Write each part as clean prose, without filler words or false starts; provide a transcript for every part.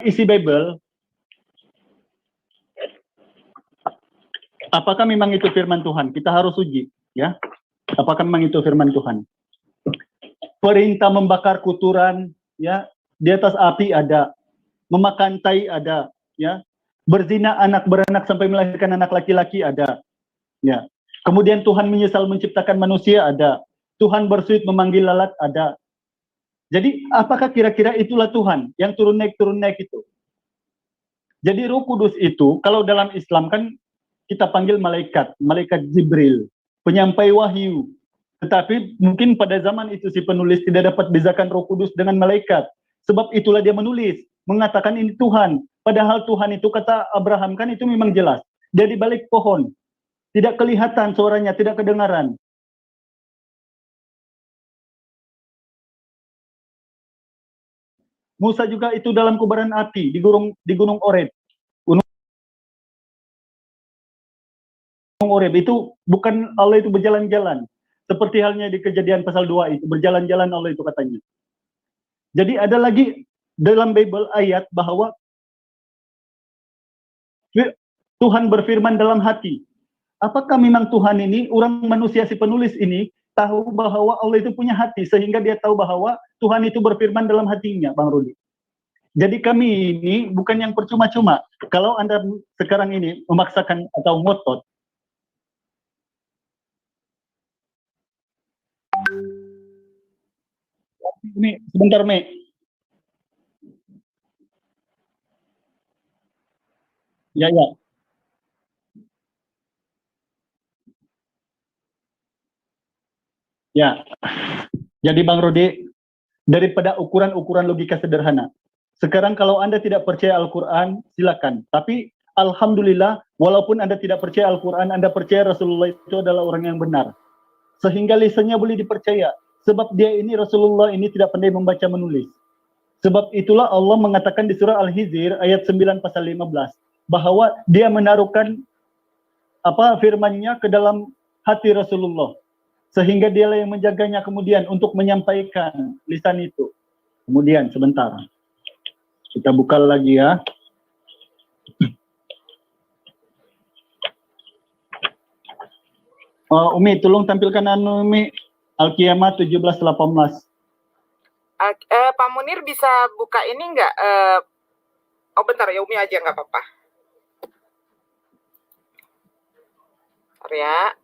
isi Bible, apakah memang itu firman Tuhan? Kita harus uji, ya. Apakah memang itu firman Tuhan? Perintah membakar kuturan, ya, di atas api ada, memakan tai ada, ya, berzina anak beranak sampai melahirkan anak laki-laki ada, ya. Kemudian Tuhan menyesal menciptakan manusia ada, Tuhan bersuit memanggil lalat ada. Jadi apakah kira-kira itulah Tuhan yang turun naik itu? Jadi Roh Kudus itu kalau dalam Islam kan kita panggil malaikat, malaikat Jibril, penyampai wahyu. Tetapi mungkin pada zaman itu si penulis tidak dapat bezakan Roh Kudus dengan malaikat. Sebab itulah dia menulis, mengatakan ini Tuhan. Padahal Tuhan itu kata Abraham kan itu memang jelas. Dia di balik pohon. Tidak kelihatan suaranya, tidak kedengaran. Musa juga itu dalam kobaran api di Gunung Oreb. Oreb itu bukan Allah itu berjalan-jalan. Seperti halnya di Kejadian pasal 2 itu, berjalan-jalan Allah itu katanya. Jadi ada lagi dalam Bible ayat bahwa Tuhan berfirman dalam hati. Apakah memang Tuhan ini, orang manusia si penulis ini, tahu bahwa Allah itu punya hati, sehingga dia tahu bahwa Tuhan itu berfirman dalam hatinya, Bang Rudi. Jadi kami ini bukan yang percuma-cuma. Kalau Anda sekarang ini memaksakan atau ngotot, Mi, sebentar, Mi. Ya, ya. Ya. Jadi Bang Rudi, daripada ukuran-ukuran logika sederhana. Sekarang kalau Anda tidak percaya Al-Quran, silakan. Tapi Alhamdulillah, walaupun Anda tidak percaya Al-Quran, Anda percaya Rasulullah itu adalah orang yang benar. Sehingga lisannya boleh dipercaya. Sebab dia ini, Rasulullah ini tidak pandai membaca menulis. Sebab itulah Allah mengatakan di surah Al-Hijr ayat 9 pasal 15 bahwa dia menaruhkan firman-Nya ke dalam hati Rasulullah sehingga dialah yang menjaganya kemudian untuk menyampaikan lisan itu. Kemudian sebentar kita buka lagi ya. Umi tolong tampilkan Umi Al-Qiyamah 17:18. Pak Munir bisa buka ini enggak? Oh bentar ya, Umi aja nggak apa-apa. Bentar ya.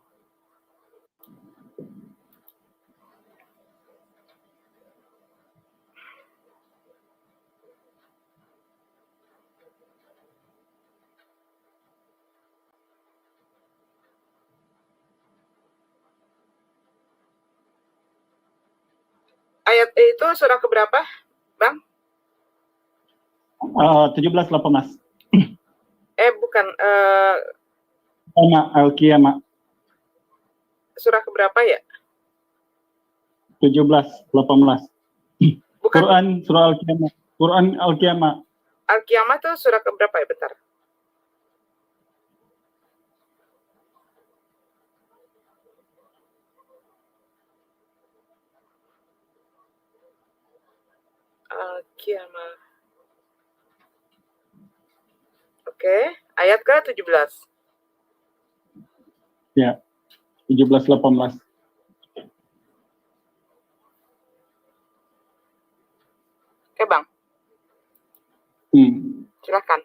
Ayat itu surah keberapa, Bang? 17:18. Bukan. Al-Qiyamah. Surah keberapa ya? 17:18. Bukan. Quran surah Al-Qiyamah. Quran Al-Qiyamah. Al-Qiyamah tuh surah keberapa ya? Bentar. Al-Qiyamah. Oke, ayat ke-17. Ya, 17:18. Oke, Bang. Silakan.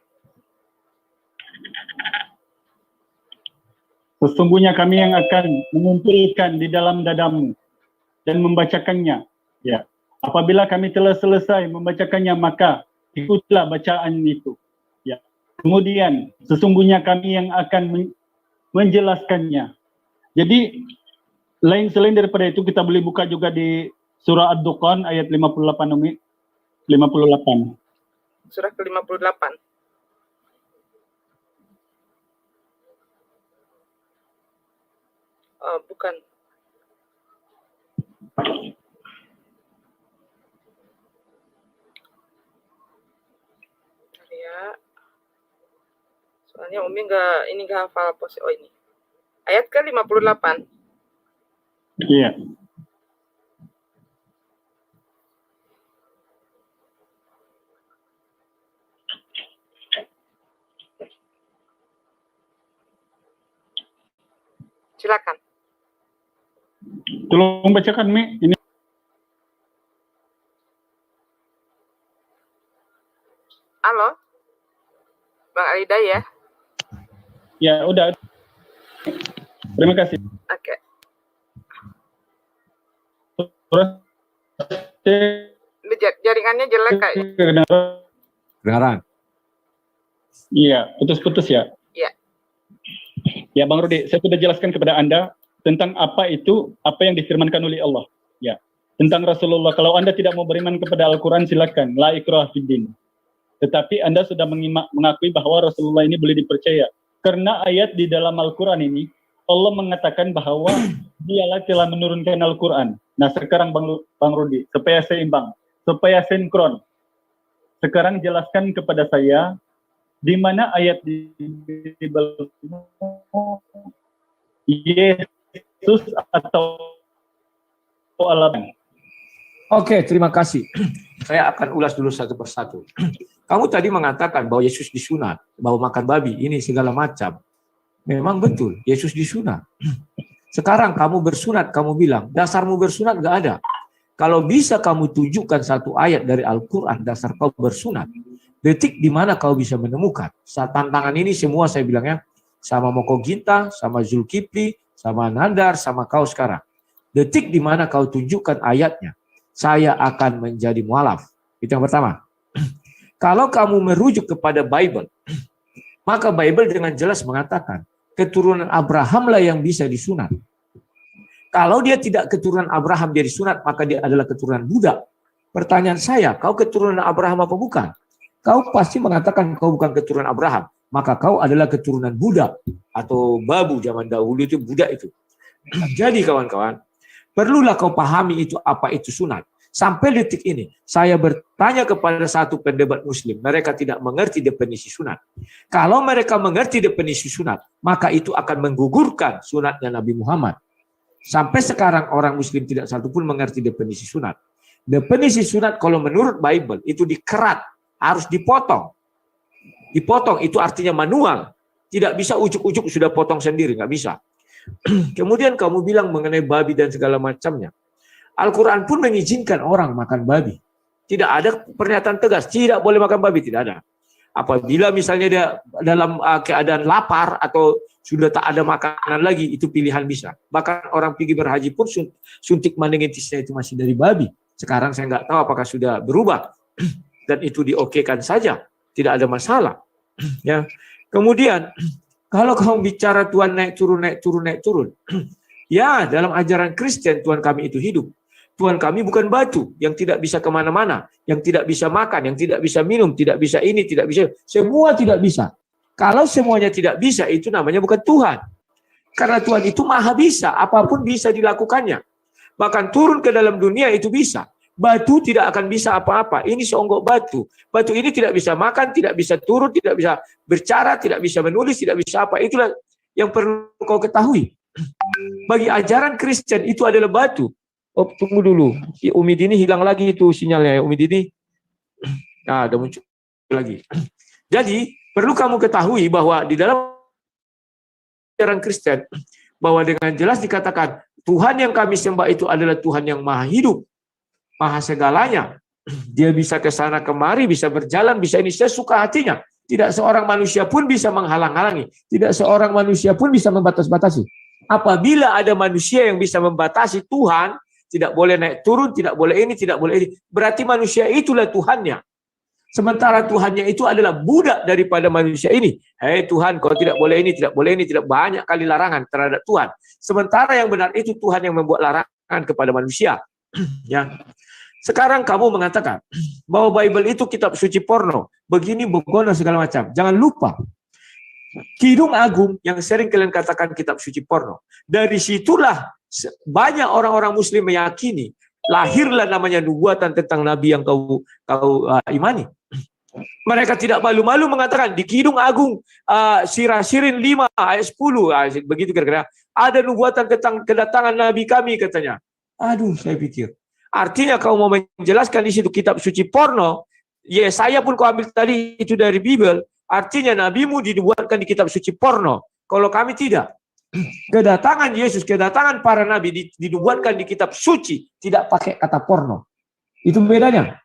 Sesungguhnya kami yang akan mengumpulkan di dalam dadamu dan membacakannya. Ya. Apabila kami telah selesai membacakannya, maka ikutlah bacaan itu. Ya. Kemudian sesungguhnya kami yang akan menjelaskannya. Jadi selain daripada itu kita boleh buka juga di surah Ad-Dukhan ayat 58 Umi. 58. Surah ke-58. Bukan. Ya. Soalnya Umi nggak hafal posisi. Oh ini. Ayat ke-58. Iya. Silakan. Tolong bacakan, Mi. Ini. Halo, Bang Alida ya. Ya, udah. Terima kasih. Oke. Terus, Jaringannya jelek kayaknya. Kedengaran. Iya, putus-putus ya. Iya. Ya, Bang Rudi, saya sudah jelaskan kepada Anda tentang apa yang difirmankan oleh Allah. Ya, tentang Rasulullah. Kalau Anda tidak mau beriman kepada Al-Quran, silakan. La ikraha fiddin. Tetapi Anda sudah mengakui bahwa Rasulullah ini boleh dipercaya. Karena ayat di dalam Al-Quran ini, Allah mengatakan bahwa dialah telah menurunkan Al-Quran. Nah, sekarang Bang Rudi, supaya seimbang, supaya sinkron. Sekarang jelaskan kepada saya, di mana ayat di Bible Yesus atau Allah. Oke, terima kasih. Saya akan ulas dulu satu persatu. Kamu tadi mengatakan bahwa Yesus disunat, bahwa makan babi, ini segala macam. Memang betul, Yesus disunat. Sekarang kamu bersunat, kamu bilang, dasarmu bersunat gak ada. Kalau bisa kamu tunjukkan satu ayat dari Al-Quran, dasar kau bersunat, detik di mana kau bisa menemukan. Saat tantangan ini semua saya bilangnya, sama Moko Ginta, sama Zulkifli, sama Nandar, sama kau sekarang. Detik di mana kau tunjukkan ayatnya, saya akan menjadi mualaf. Itu yang pertama. Kalau kamu merujuk kepada Bible, maka Bible dengan jelas mengatakan, keturunan Abraham lah yang bisa disunat. Kalau dia tidak keturunan Abraham dia disunat, maka dia adalah keturunan budak. Pertanyaan saya, kau keturunan Abraham apa bukan? Kau pasti mengatakan kau bukan keturunan Abraham, maka kau adalah keturunan budak atau babu zaman dahulu itu budak itu. Jadi kawan-kawan, perlulah kau pahami itu apa itu sunat. Sampai detik ini, saya bertanya kepada satu pendebat muslim, mereka tidak mengerti definisi sunat. Kalau mereka mengerti definisi sunat, maka itu akan menggugurkan sunatnya Nabi Muhammad. Sampai sekarang orang muslim tidak satu pun mengerti definisi sunat. Definisi sunat kalau menurut Bible itu dikerat, harus dipotong. Dipotong itu artinya manual. Tidak bisa ujuk-ujuk sudah potong sendiri, nggak bisa. Kemudian kamu bilang mengenai babi dan segala macamnya. Al-Quran pun mengizinkan orang makan babi. Tidak ada pernyataan tegas, tidak boleh makan babi, tidak ada. Apabila misalnya dia dalam keadaan lapar atau sudah tak ada makanan lagi, itu pilihan bisa. Bahkan orang pergi berhaji pun suntik meningitisnya itu masih dari babi. Sekarang saya nggak tahu apakah sudah berubah. Dan itu diokekan saja, tidak ada masalah. Ya. Kemudian, kalau kamu bicara Tuhan naik turun, naik turun, naik turun. Ya, dalam ajaran Kristen Tuhan kami itu hidup. Tuhan kami bukan batu yang tidak bisa kemana-mana, yang tidak bisa makan, yang tidak bisa minum, tidak bisa ini, tidak bisa. Semua tidak bisa. Kalau semuanya tidak bisa, itu namanya bukan Tuhan. Karena Tuhan itu maha bisa, apapun bisa dilakukannya. Bahkan turun ke dalam dunia itu bisa. Batu tidak akan bisa apa-apa. Ini seonggok batu. Batu ini tidak bisa makan, tidak bisa turun, tidak bisa bercara, tidak bisa menulis, tidak bisa apa. Itulah yang perlu kau ketahui. Bagi ajaran Kristen itu adalah batu. Oh, tunggu dulu. Umi Dini hilang lagi itu sinyalnya ya, Umi Dini. Nah, udah muncul lagi. Jadi, perlu kamu ketahui bahwa di dalam ajaran Kristen, bahwa dengan jelas dikatakan, Tuhan yang kami sembah itu adalah Tuhan yang maha hidup, maha segalanya. Dia bisa ke sana kemari, bisa berjalan, bisa ini sesuka hatinya. Tidak seorang manusia pun bisa menghalang-halangi. Tidak seorang manusia pun bisa membatas-batasi. Apabila ada manusia yang bisa membatasi Tuhan, tidak boleh naik turun, tidak boleh ini, tidak boleh ini. Berarti manusia itulah Tuhannya. Sementara Tuhannya itu adalah budak daripada manusia ini. Hei Tuhan, kau tidak boleh ini, tidak boleh ini, tidak banyak kali larangan terhadap Tuhan. Sementara yang benar itu Tuhan yang membuat larangan kepada manusia. Ya. Sekarang kamu mengatakan bahwa Bible itu kitab suci porno. Begini, begono, segala macam. Jangan lupa. Kidung Agung yang sering kalian katakan kitab suci porno. Dari situlah banyak orang-orang muslim meyakini lahirlah namanya nubuatan tentang nabi yang kau imani. Mereka tidak malu-malu mengatakan di Kidung Agung Sirah Sirin 5 ayat 10 begitu kira-kira ada nubuatan tentang kedatangan nabi kami katanya. Aduh, saya pikir artinya kau mau menjelaskan di situ kitab suci porno. Ya, saya pun kau ambil tadi itu dari Bible. Artinya nabimu dibuatkan di kitab suci porno. Kalau kami tidak. Kedatangan Yesus, kedatangan para nabi dinubuatkan di kitab suci, tidak pakai kata porno. Itu bedanya.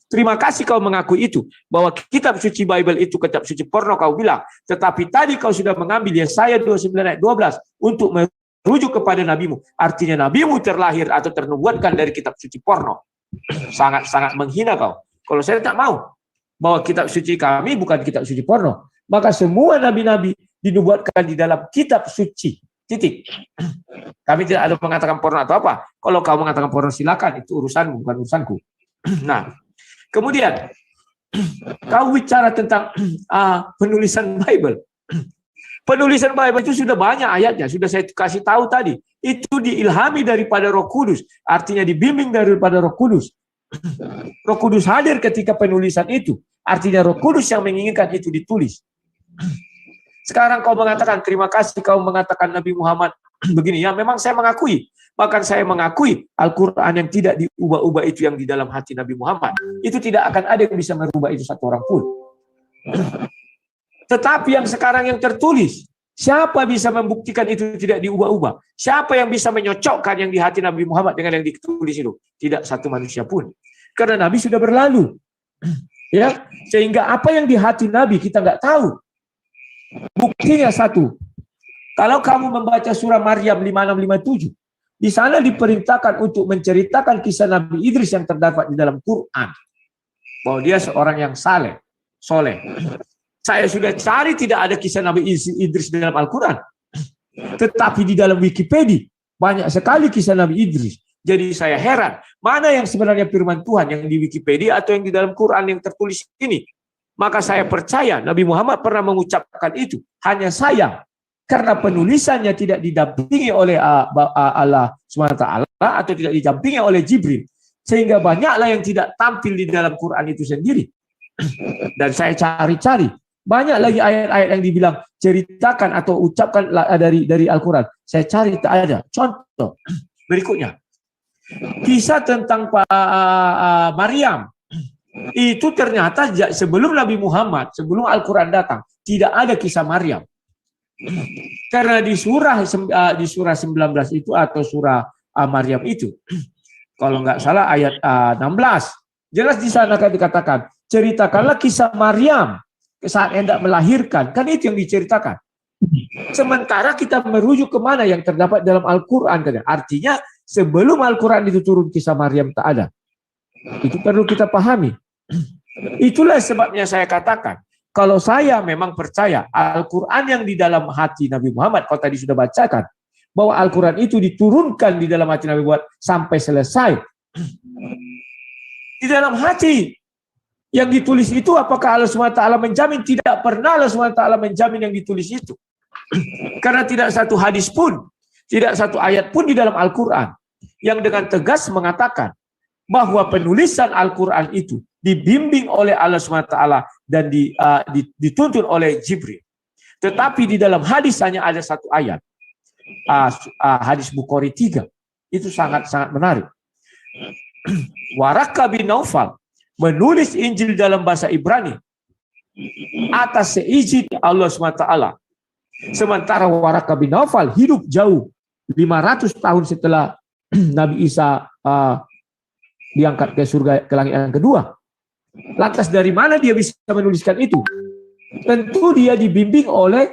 Terima kasih kau mengakui itu, bahwa kitab suci Bible itu kitab suci porno kau bilang. Tetapi tadi kau sudah mengambil Yesaya 29 ayat 12 untuk merujuk kepada nabimu. Artinya nabimu terlahir atau ternubuatkan dari kitab suci porno. Sangat-sangat menghina kau. Kalau saya tak mau bahwa kitab suci kami bukan kitab suci porno, maka semua nabi-nabi dinubuatkan di dalam kitab suci. Titik. Kami tidak ada mengatakan porno atau apa. Kalau kau mengatakan porno silakan, itu urusanmu bukan urusanku. Nah, kemudian kau bicara tentang penulisan Bible. Penulisan Bible itu sudah banyak ayatnya, sudah saya kasih tahu tadi. Itu diilhami daripada Roh Kudus, artinya dibimbing daripada Roh Kudus. Roh Kudus hadir ketika penulisan itu, artinya Roh Kudus yang menginginkan itu ditulis. Sekarang kau mengatakan, terima kasih kau mengatakan Nabi Muhammad begini. Ya memang saya mengakui. Bahkan saya mengakui Al-Quran yang tidak diubah-ubah itu yang di dalam hati Nabi Muhammad. Itu tidak akan ada yang bisa merubah itu satu orang pun. Tetapi yang sekarang yang tertulis, siapa bisa membuktikan itu tidak diubah-ubah? Siapa yang bisa menyocokkan yang di hati Nabi Muhammad dengan yang ditulis itu? Tidak satu manusia pun. Karena Nabi sudah berlalu. Ya, sehingga apa yang di hati Nabi kita nggak tahu. Buktinya satu. Kalau kamu membaca surah Maryam 5657, di sana diperintahkan untuk menceritakan kisah Nabi Idris yang terdapat di dalam Quran. Bahwa dia seorang yang soleh. Saya sudah cari tidak ada kisah Nabi Idris di dalam Al-Quran. Tetapi di dalam Wikipedia banyak sekali kisah Nabi Idris. Jadi saya heran, mana yang sebenarnya firman Tuhan yang di Wikipedia atau yang di dalam Quran yang tertulis ini. Maka saya percaya Nabi Muhammad pernah mengucapkan itu. Hanya sayang, karena penulisannya tidak didampingi oleh Allah SWT atau tidak didampingi oleh Jibril. Sehingga banyaklah yang tidak tampil di dalam Quran itu sendiri. Dan saya cari-cari. Banyak lagi ayat-ayat yang dibilang ceritakan atau ucapkan dari Al-Quran. Saya cari tak ada. Contoh berikutnya. Kisah tentang Maryam. Itu ternyata sebelum Nabi Muhammad, sebelum Al-Quran datang, tidak ada kisah Maryam. Karena di surah 19 itu atau surah Maryam itu, kalau nggak salah ayat 16, jelas di sana kan dikatakan, ceritakanlah kisah Maryam saat hendak melahirkan. Kan itu yang diceritakan. Sementara kita merujuk kemana yang terdapat dalam Al-Quran. Artinya sebelum Al-Quran itu turun kisah Maryam tak ada. Itu perlu kita pahami. Itulah sebabnya saya katakan, kalau saya memang percaya Al-Quran yang di dalam hati Nabi Muhammad, kalau tadi sudah bacakan, bahwa Al-Quran itu diturunkan di dalam hati Nabi Muhammad sampai selesai. Di dalam hati yang ditulis itu, apakah Allah SWT menjamin? Tidak pernah Allah SWT menjamin yang ditulis itu. Karena tidak satu hadis pun, tidak satu ayat pun di dalam Al-Quran yang dengan tegas mengatakan bahwa penulisan Al-Quran itu dibimbing oleh Allah SWT dan dituntun oleh Jibril. Tetapi di dalam hadis hanya ada satu ayat. Hadis Bukhari 3. Itu sangat-sangat menarik. Waraka bin Naufal menulis Injil dalam bahasa Ibrani atas seizin Allah SWT. Sementara Waraka bin Naufal hidup jauh 500 tahun setelah Nabi Isa diangkat ke surga, ke langit yang kedua. Lantas dari mana dia bisa menuliskan itu? Tentu dia dibimbing oleh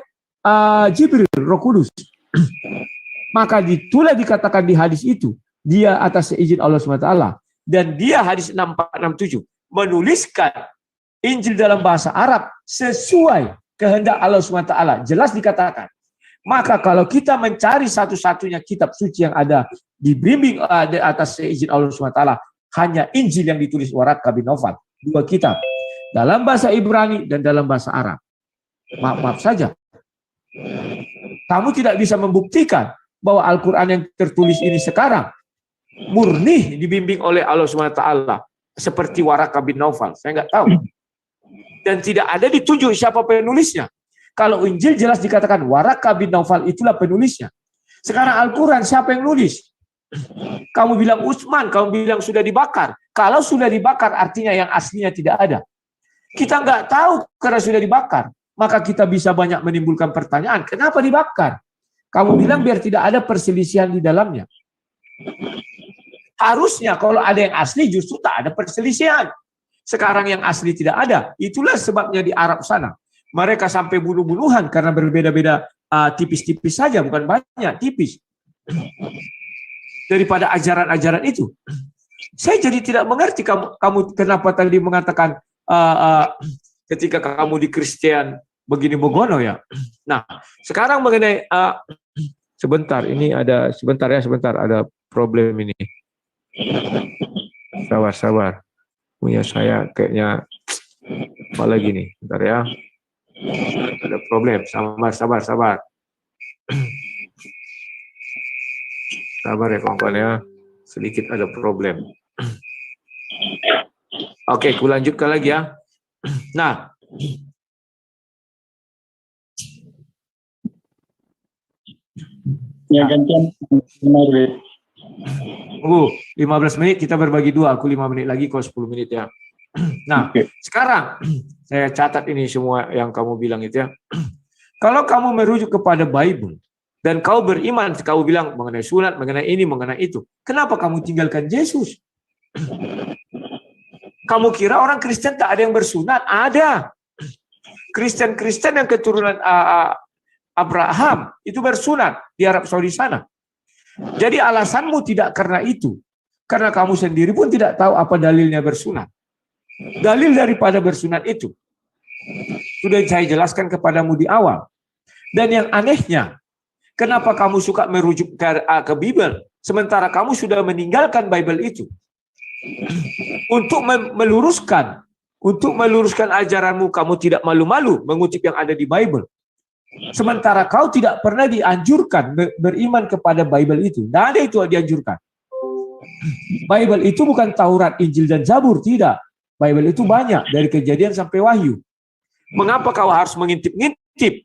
Jibril, Roh Kudus. Maka itulah dikatakan di hadis itu, dia atas izin Allah SWT. Dan dia hadis 6467 menuliskan Injil dalam bahasa Arab sesuai kehendak Allah SWT. Jelas dikatakan. Maka kalau kita mencari satu-satunya kitab suci yang ada dibimbing atas izin Allah SWT, hanya Injil yang ditulis Waraka bin Naufal. 2 kitab. Dalam bahasa Ibrani dan dalam bahasa Arab. Maaf saja. Kamu tidak bisa membuktikan bahwa Al-Quran yang tertulis ini sekarang murni dibimbing oleh Allah SWT. Seperti Waraka bin Naufal. Saya nggak tahu. Dan tidak ada ditunjuk siapa penulisnya. Kalau Injil jelas dikatakan Waraka bin Naufal itulah penulisnya. Sekarang Al-Quran siapa yang nulis? Kamu bilang Utsman, kamu bilang sudah dibakar. Kalau sudah dibakar artinya yang aslinya tidak ada. Kita nggak tahu karena sudah dibakar. Maka kita bisa banyak menimbulkan pertanyaan, kenapa dibakar? Kamu bilang biar tidak ada perselisihan di dalamnya. Harusnya kalau ada yang asli justru tak ada perselisihan. Sekarang yang asli tidak ada. Itulah sebabnya di Arab sana mereka sampai bunuh-bunuhan karena berbeda-beda, tipis-tipis saja, bukan banyak, tipis. Daripada ajaran-ajaran itu. Saya jadi tidak mengerti kamu kenapa tadi mengatakan ketika kamu di Kristen begini begono ya. Nah, sekarang mengenai sebentar ada problem ini. Sabar. Punya saya kayaknya apa lagi nih? Bentar ya. Ada problem. Sabar. Sabar ya kawan-kawan ya. Sedikit ada problem. Oke, aku lanjutkan lagi ya. Nah, Ya gantian. 15 menit kita berbagi dua. Aku 5 menit lagi, kau 10 menit ya. Nah, sekarang saya catat ini semua yang kamu bilang itu ya. Kalau kamu merujuk kepada Bible dan kau beriman, kau bilang mengenai sunat, mengenai ini, mengenai itu. Kenapa kamu tinggalkan Yesus? Kamu kira orang Kristen tak ada yang bersunat? Ada. Kristen-Kristen yang keturunan Abraham itu bersunat di Arab Saudi sana. Jadi alasanmu tidak karena itu. Karena kamu sendiri pun tidak tahu apa dalilnya bersunat. Dalil daripada bersunat itu sudah saya jelaskan kepadamu di awal. Dan yang anehnya, kenapa kamu suka merujuk ke Bible sementara kamu sudah meninggalkan Bible itu? Untuk meluruskan ajaranmu, kamu tidak malu-malu mengutip yang ada di Bible. Sementara kau tidak pernah dianjurkan beriman kepada Bible itu. Tidak ada itu dianjurkan. Bible itu bukan Taurat, Injil, dan Zabur. Tidak. Bible itu banyak. Dari Kejadian sampai Wahyu. Mengapa kau harus mengintip-ngintip?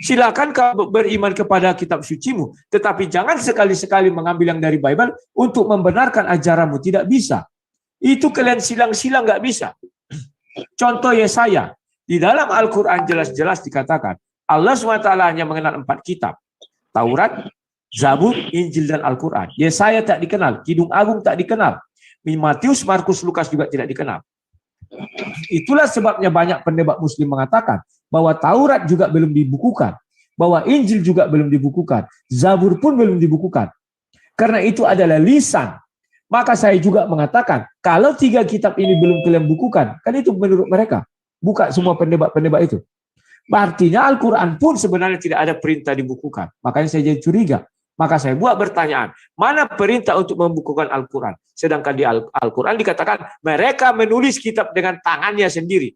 Silakan kau beriman kepada kitab sucimu. Tetapi jangan sekali-sekali mengambil yang dari Bible untuk membenarkan ajaranmu. Tidak bisa. Itu kalian silang-silang nggak bisa. Contoh Yesaya. Di dalam Al-Quran jelas-jelas dikatakan Allah SWT hanya mengenal 4 kitab. Taurat, Zabur, Injil, dan Al-Quran. Yesaya tak dikenal. Kidung Agung tak dikenal. Matius, Markus, Lukas juga tidak dikenal. Itulah sebabnya banyak pendebat Muslim mengatakan bahwa Taurat juga belum dibukukan. Bahwa Injil juga belum dibukukan. Zabur pun belum dibukukan. Karena itu adalah lisan. Maka saya juga mengatakan, kalau 3 kitab ini belum kalian bukukan, kan itu menurut mereka. Buka semua pendebat-pendebat itu. Artinya Al-Quran pun sebenarnya tidak ada perintah dibukukan. Makanya saya jadi curiga. Maka saya buat pertanyaan, mana perintah untuk membukukan Al-Quran? Sedangkan di Al-Quran dikatakan, mereka menulis kitab dengan tangannya sendiri.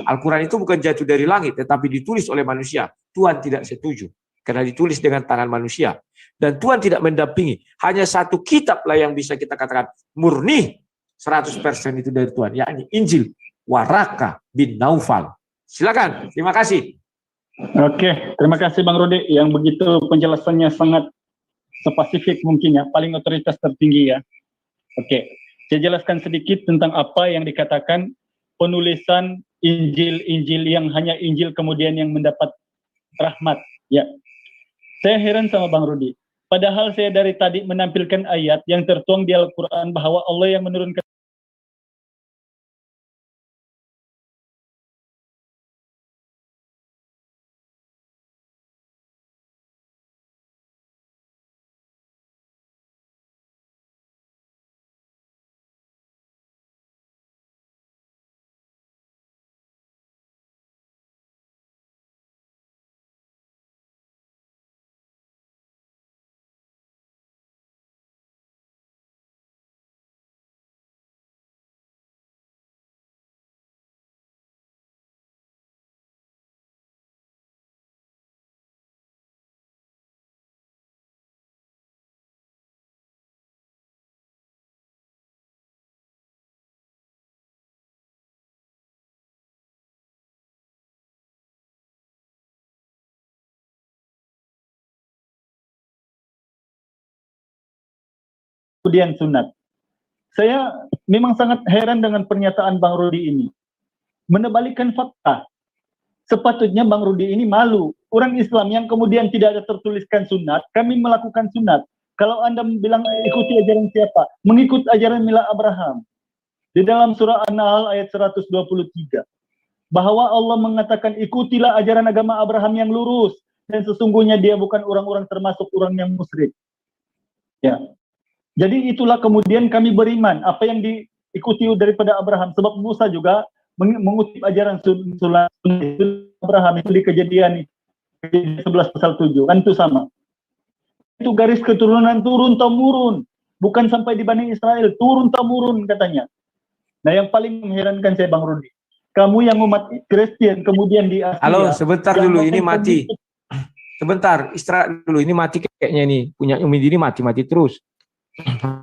Al-Quran itu bukan jatuh dari langit, tetapi ditulis oleh manusia. Tuhan tidak setuju. Karena ditulis dengan tangan manusia. Dan Tuhan tidak mendampingi. Hanya 1 kitab lah yang bisa kita katakan murni 100% itu dari Tuhan. Yakni Injil. Waraka bin Naufal. Silakan, terima kasih. Oke, terima kasih Bang Rudi yang begitu penjelasannya sangat spesifik mungkin ya, paling otoritas tertinggi ya. Oke, saya jelaskan sedikit tentang apa yang dikatakan penulisan Injil yang hanya Injil kemudian yang mendapat rahmat ya. Saya heran sama Bang Rudi. Padahal saya dari tadi menampilkan ayat yang tertuang di Al-Quran bahwa Allah yang menurunkan kemudian sunat. Saya memang sangat heran dengan pernyataan Bang Rudi ini. Menerbalikan fakta. Sepatutnya Bang Rudi ini malu orang Islam yang kemudian tidak ada tertuliskan sunat, kami melakukan sunat. Kalau Anda bilang ikuti ajaran siapa? Mengikut ajaran Mila Abraham. Di dalam surah An-Nahl ayat 123. Bahwa Allah mengatakan ikutilah ajaran agama Abraham yang lurus. Dan sesungguhnya dia bukan orang-orang termasuk orang yang musyrik. Ya. Jadi itulah kemudian kami beriman. Apa yang diikuti daripada Abraham. Sebab Musa juga mengutip ajaran sunnah Abraham itu di Kejadian 11 pasal 7. Kan itu sama. Itu garis keturunan turun-temurun. Bukan sampai di Bani Israel. Turun-temurun katanya. Nah yang paling mengherankan saya Bang Rudi. Kamu yang umat Kristen kemudian di Asia. Halo, sebentar dulu, ini mati. Sebentar, istirahat dulu. Ini mati kayaknya nih. Punya Umi Dini mati terus.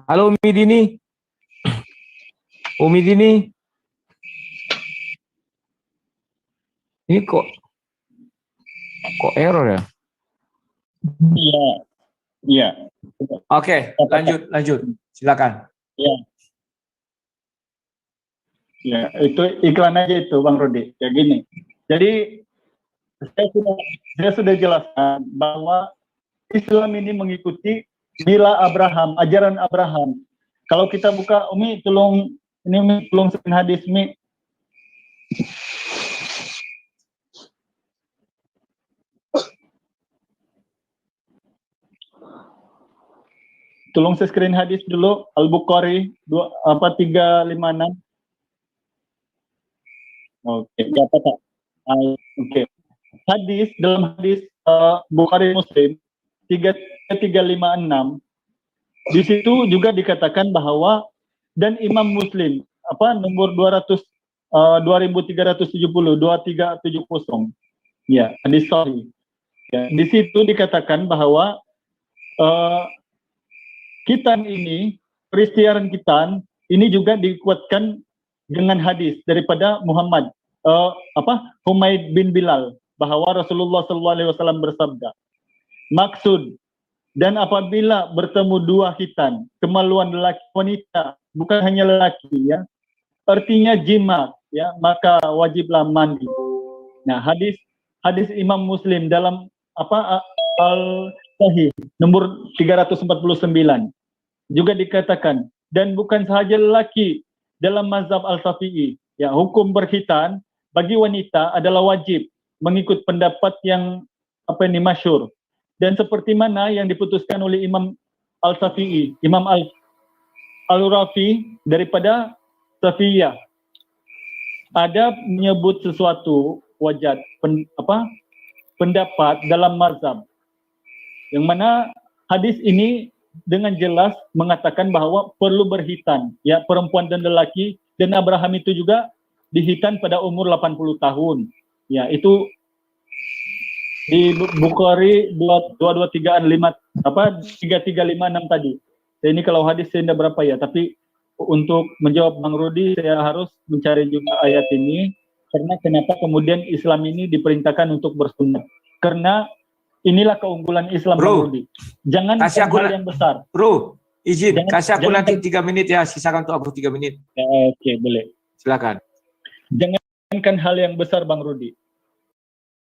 Halo Umi Dini. Umi Dini. Ini kok error ya? Iya. Iya. Oke, lanjut. Silakan. Iya. Ya, itu iklan aja itu Bang Rudi. Ya gini. Jadi saya sudah jelaskan bahwa Islam ini mengikuti Mila Abraham, ajaran Abraham. Kalau kita buka Umi tolong screen hadis Umi. Tolong screen hadis dulu Al-Bukhari 356. Oke, dapat tak? Oke. Dalam hadis Bukhari Muslim 356 di situ juga dikatakan bahwa dan Imam Muslim nomor 2370 2370. Ya, hadis sahih. Ya, di situ dikatakan bahwa khitan ini, peristiaran khitan ini juga dikuatkan dengan hadis daripada Muhammad Humaid bin Bilal bahwa Rasulullah SAW bersabda, maksud dan apabila bertemu dua khitan, kemaluan lelaki wanita, bukan hanya lelaki ya, artinya jima ya, maka wajiblah mandi. Nah, hadis Imam Muslim dalam Al-Sahih nomor 349 juga dikatakan, dan bukan sahaja lelaki dalam mazhab Al-Syafi'i, ya, hukum berkhitan bagi wanita adalah wajib mengikut pendapat yang masyhur. Dan seperti mana yang diputuskan oleh Imam Al-Syafi'i, Imam Al-Rafi daripada Syafi'iyah. Ada menyebut sesuatu pendapat dalam mazhab. Yang mana hadis ini dengan jelas mengatakan bahwa perlu berkhitan, ya, perempuan dan lelaki, dan Abraham itu juga dikhitan pada umur 80 tahun. Ya, itu di Bukhari 3356 tadi. Dan ini kalau hadis saya tidak berapa ya, tapi untuk menjawab Bang Rudi saya harus mencari juga ayat ini, karena kenapa kemudian Islam ini diperintahkan untuk bersunat. Karena inilah keunggulan Islam, Bang Rudi. Jangan kasih aku hal yang besar. Bro, izin kasih aku nanti 3 menit ya, sisakan untuk aku 3 menit. Ya, oke, boleh. Silakan. Jangankan hal yang besar, Bang Rudi.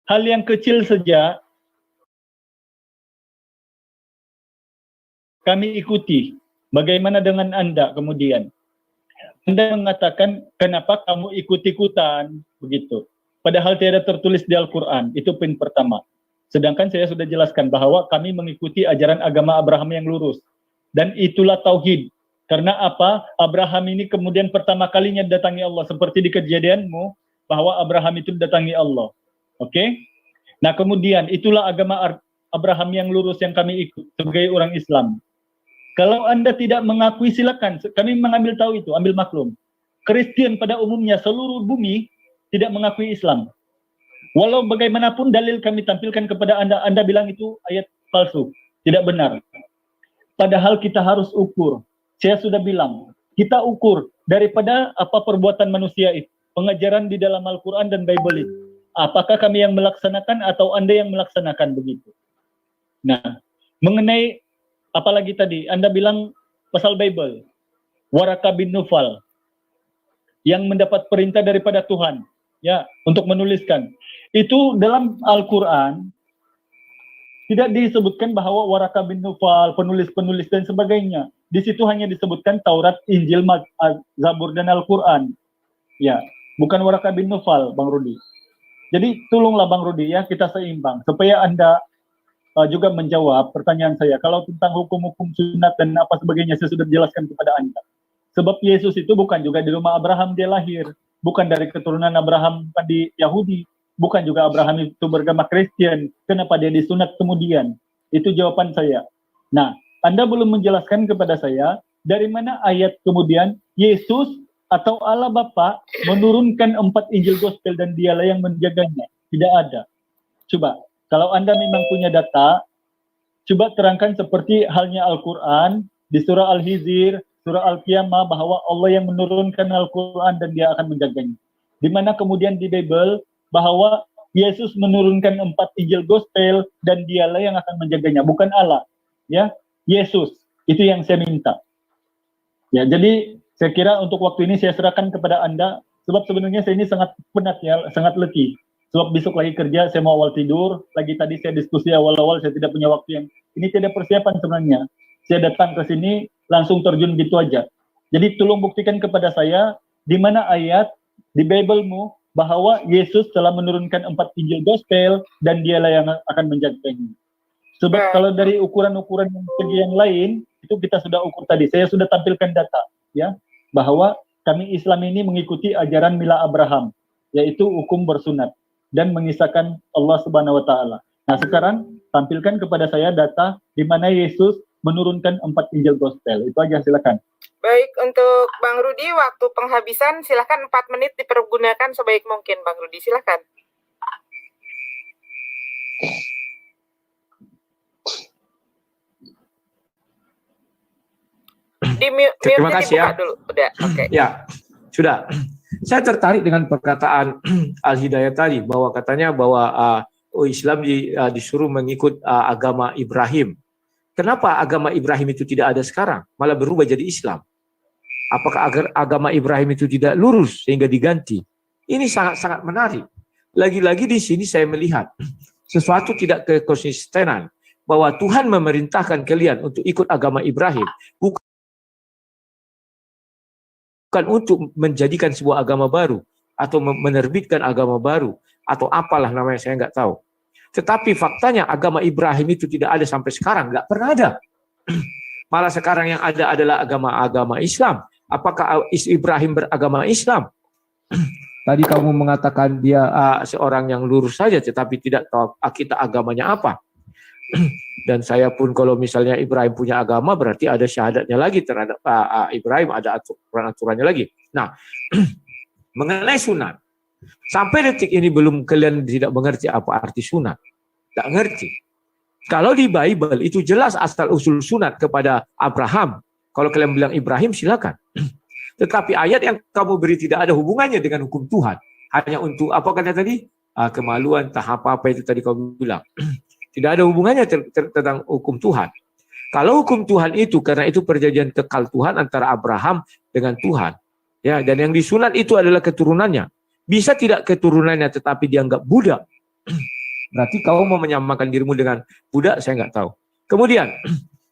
Hal yang kecil saja kami ikuti. Bagaimana dengan Anda kemudian? Anda mengatakan kenapa kamu ikut-ikutan begitu. Padahal tidak tertulis di Al-Quran. Itu poin pertama. Sedangkan saya sudah jelaskan bahwa kami mengikuti ajaran agama Abraham yang lurus. Dan itulah tauhid. Karena apa? Abraham ini kemudian pertama kalinya datangi Allah. Seperti di kejadianmu, bahwa Abraham itu datangi Allah. Oke? Nah kemudian itulah agama Abraham yang lurus yang kami ikut sebagai orang Islam. Kalau Anda tidak mengakui, silakan. Kami mengambil tahu itu, ambil maklum. Kristen pada umumnya seluruh bumi tidak mengakui Islam. Walau bagaimanapun dalil kami tampilkan kepada Anda, Anda bilang itu ayat palsu, tidak benar. Padahal kita harus ukur. Saya sudah bilang, kita ukur daripada apa perbuatan manusia itu. Pengajaran di dalam Al-Quran dan Bible itu. Apakah kami yang melaksanakan atau Anda yang melaksanakan begitu? Nah, mengenai apalagi tadi, Anda bilang pasal Bible. Waraka bin Nufal. Yang mendapat perintah daripada Tuhan. Ya, untuk menuliskan. Itu dalam Al-Quran, Tidak disebutkan bahwa Waraka bin Nufal, penulis-penulis dan sebagainya. Di situ hanya disebutkan Taurat, Injil, Zabur dan Al-Quran. Ya, bukan Waraka bin Nufal, Bang Rudi. Jadi tolonglah Bang Rudi ya, kita seimbang supaya Anda juga menjawab pertanyaan saya. Kalau tentang hukum-hukum sunat dan apa sebagainya saya sudah jelaskan kepada Anda. Sebab Yesus itu bukan juga di rumah Abraham dia lahir, bukan dari keturunan Abraham bukan di Yahudi, bukan juga Abraham itu beragama Kristen. Kenapa dia disunat kemudian? Itu jawaban saya. Nah, Anda belum menjelaskan kepada saya dari mana ayat kemudian Yesus atau Allah Bapa menurunkan 4 Injil Gospel dan dialah yang menjaganya. Tidak ada. Coba, kalau Anda memang punya data, coba terangkan seperti halnya Al-Quran di surah Al-Hijr, surah Al-Qiyamah bahwa Allah yang menurunkan Al-Quran dan dia akan menjaganya. Di mana kemudian di Bible bahwa Yesus menurunkan 4 Injil Gospel dan dialah yang akan menjaganya, bukan Allah. Ya, Yesus. Itu yang saya minta. Ya, jadi saya kira untuk waktu ini saya serahkan kepada Anda, sebab sebenarnya saya ini sangat penat ya, sangat letih. Sebab besok lagi kerja, saya mau awal tidur, lagi tadi saya diskusi awal-awal, saya tidak punya waktu yang, ini tidak persiapan sebenarnya. Saya datang ke sini, langsung terjun gitu aja. Jadi tolong buktikan kepada saya, di mana ayat di Bible-mu, bahwa Yesus telah menurunkan 4 Injil Gospel, dan dialah yang akan menjaganya. Sebab kalau dari ukuran-ukuran segi yang lain, itu kita sudah ukur tadi, saya sudah tampilkan data, ya, bahwa kami Islam ini mengikuti ajaran Mila Abraham, yaitu hukum bersunat, dan mengisahkan Allah Subhanahu wa Ta'ala. Nah, sekarang tampilkan kepada saya data di mana Yesus menurunkan 4 Injil Gospel. Itu aja, silakan. Baik, untuk Bang Rudi, waktu penghabisan silakan 4 menit dipergunakan sebaik mungkin, Bang Rudi, silakan. Terima kasih ya. Dulu. Udah, oke. Ya, sudah. Saya tertarik dengan perkataan Al-Hidayat tadi bahwa katanya bahwa Islam disuruh mengikut agama Ibrahim. Kenapa agama Ibrahim itu tidak ada sekarang, malah berubah jadi Islam? Apakah agar agama Ibrahim itu tidak lurus sehingga diganti? Ini sangat-sangat menarik. Lagi-lagi di sini saya melihat sesuatu tidak kekonsistenan bahwa Tuhan memerintahkan kalian untuk ikut agama Ibrahim, bukan untuk menjadikan sebuah agama baru atau menerbitkan agama baru atau apalah namanya, saya nggak tahu. Tetapi faktanya agama Ibrahim itu tidak ada sampai sekarang, nggak pernah ada. Malah sekarang yang ada adalah agama Islam. Apakah Ibrahim beragama Islam? Tadi kamu mengatakan dia seorang yang lurus saja, tetapi tidak tahu kita agamanya apa. Dan saya pun kalau misalnya Ibrahim punya agama, berarti ada syahadatnya lagi terhadap Ibrahim, ada aturan-aturannya lagi. Nah, mengenai sunat, sampai detik ini belum kalian tidak mengerti apa arti sunat. Tidak ngerti. Kalau di Bible itu jelas asal-usul sunat kepada Abraham. Kalau kalian bilang Ibrahim, silakan. Tetapi ayat yang kamu beri tidak ada hubungannya dengan hukum Tuhan. Hanya untuk, apa kata tadi? Kemaluan, tahap apa itu tadi kamu bilang. Tidak ada hubungannya tentang hukum Tuhan. Kalau hukum Tuhan itu, karena itu perjanjian kekal Tuhan antara Abraham dengan Tuhan. Ya, dan yang disunat itu adalah keturunannya. Bisa tidak keturunannya tetapi dianggap budak. Berarti kamu mau menyamakan dirimu dengan budak, saya nggak tahu. Kemudian,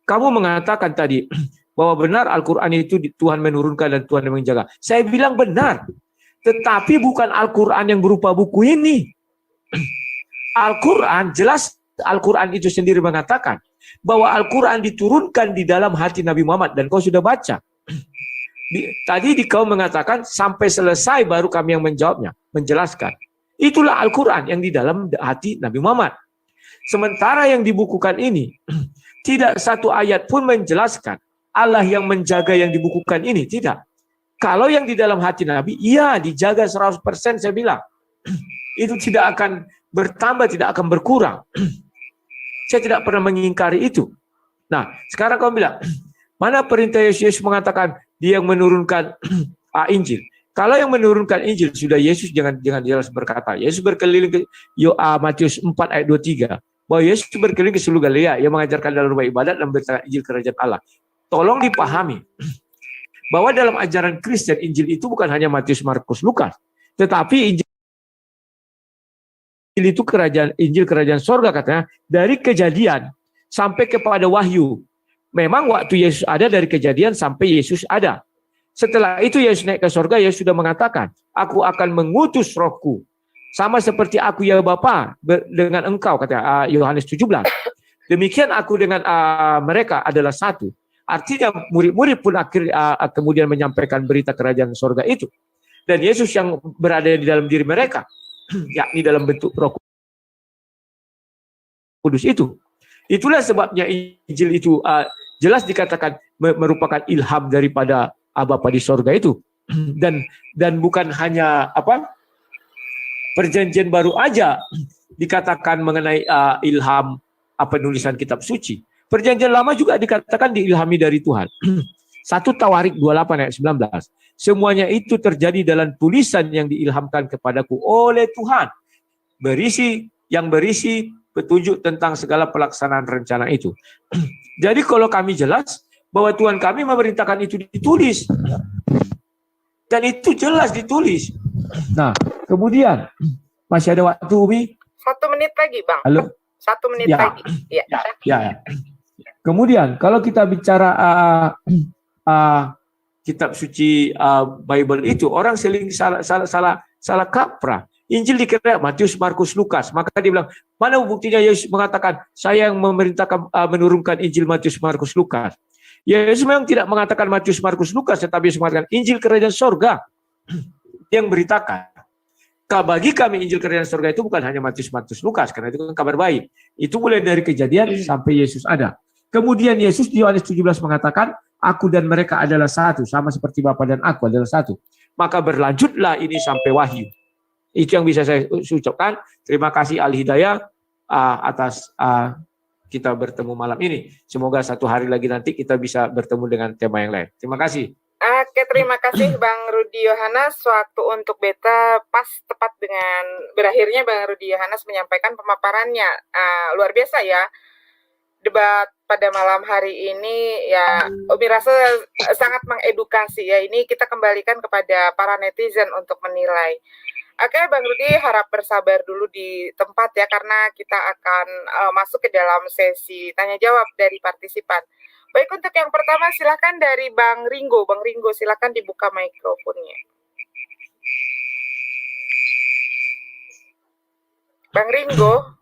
kamu mengatakan tadi bahwa benar Al-Quran itu Tuhan menurunkan dan Tuhan yang menjaga. Saya bilang benar. Tetapi bukan Al-Quran yang berupa buku ini. Al-Quran, jelas Al-Quran itu sendiri mengatakan bahwa Al-Quran diturunkan di dalam hati Nabi Muhammad. Dan kau sudah baca. Tadi kau mengatakan sampai selesai baru kami yang menjawabnya, menjelaskan. Itulah Al-Quran yang di dalam hati Nabi Muhammad. Sementara yang dibukukan ini, tidak satu ayat pun menjelaskan Allah yang menjaga yang dibukukan ini, tidak. Kalau yang di dalam hati Nabi, iya dijaga 100% saya bilang. Itu tidak akan bertambah, tidak akan berkurang. Saya tidak pernah mengingkari itu. Nah, sekarang kamu bilang, mana perintah Yesus mengatakan dia yang menurunkan Injil? Kalau yang menurunkan Injil sudah Yesus, jangan jelas berkata. Yesus berkeliling ke Matius 4 ayat 23. Bahwa Yesus berkeliling ke seluruh Galilea, yang mengajarkan dalam rumah ibadat dan memberitakan Injil kerajaan Allah. Tolong dipahami bahwa dalam ajaran Kristen Injil itu bukan hanya Matius, Markus, Lukas, tetapi Injil itu Injil kerajaan sorga katanya dari Kejadian sampai kepada Wahyu. Memang waktu Yesus ada dari Kejadian sampai Yesus ada. Setelah itu Yesus naik ke sorga, Yesus sudah mengatakan, aku akan mengutus rohku. Sama seperti aku ya Bapa dengan engkau, kata Yohanes 17. Demikian aku dengan mereka adalah satu. Artinya murid-murid pun kemudian menyampaikan berita kerajaan sorga itu. Dan Yesus yang berada di dalam diri mereka, yakni dalam bentuk Roh Kudus itu. Itulah sebabnya Injil itu jelas dikatakan merupakan ilham daripada Bapa di sorga itu. Dan bukan hanya perjanjian baru aja dikatakan mengenai ilham penulisan kitab suci. Perjanjian lama juga dikatakan diilhami dari Tuhan. 1 Tawarik 28 ayat 19. Semuanya itu terjadi dalam tulisan yang diilhamkan kepadaku oleh Tuhan. Berisi petunjuk tentang segala pelaksanaan rencana itu. Jadi kalau kami jelas bahwa Tuhan kami memerintahkan itu ditulis. Dan itu jelas ditulis. Nah, kemudian masih ada waktu, Umi? 1 menit lagi, Bang. Halo? 1 menit lagi. Ya. Kemudian kalau kita bicara kitab suci Bible itu, orang seling salah kaprah. Injil dikira Matius, Markus, Lukas. Maka dia bilang, mana buktinya Yesus mengatakan saya yang memerintahkan menurunkan Injil Matius, Markus, Lukas. Yesus memang tidak mengatakan Matius, Markus, Lukas, tetapi Yesus mengatakan Injil kerajaan sorga yang beritakan. Bagi kami Injil kerajaan sorga itu bukan hanya Matius, Markus, Lukas, karena itu kan kabar baik. Itu mulai dari Kejadian sampai Yesus ada. Kemudian Yesus di Yohanes 17 mengatakan, aku dan mereka adalah satu, sama seperti Bapa dan aku adalah satu. Maka berlanjutlah ini sampai Wahyu. Itu yang bisa saya ucapkan. Terima kasih Al-Hidayah atas kita bertemu malam ini. Semoga satu hari lagi nanti kita bisa bertemu dengan tema yang lain. Terima kasih. Oke, terima kasih Bang Rudi Yohanes. Waktu untuk beta pas tepat dengan berakhirnya Bang Rudi Yohanes menyampaikan pemaparannya. Luar biasa ya. Debat pada malam hari ini ya, Umi rasa sangat mengedukasi ya. Ini kita kembalikan kepada para netizen untuk menilai. Oke, Bang Rudi harap bersabar dulu di tempat ya, karena kita akan masuk ke dalam sesi tanya jawab dari partisipan. Baik, untuk yang pertama silakan dari Bang Ringo. Bang Ringo, silakan dibuka mikrofonnya. Bang Ringo.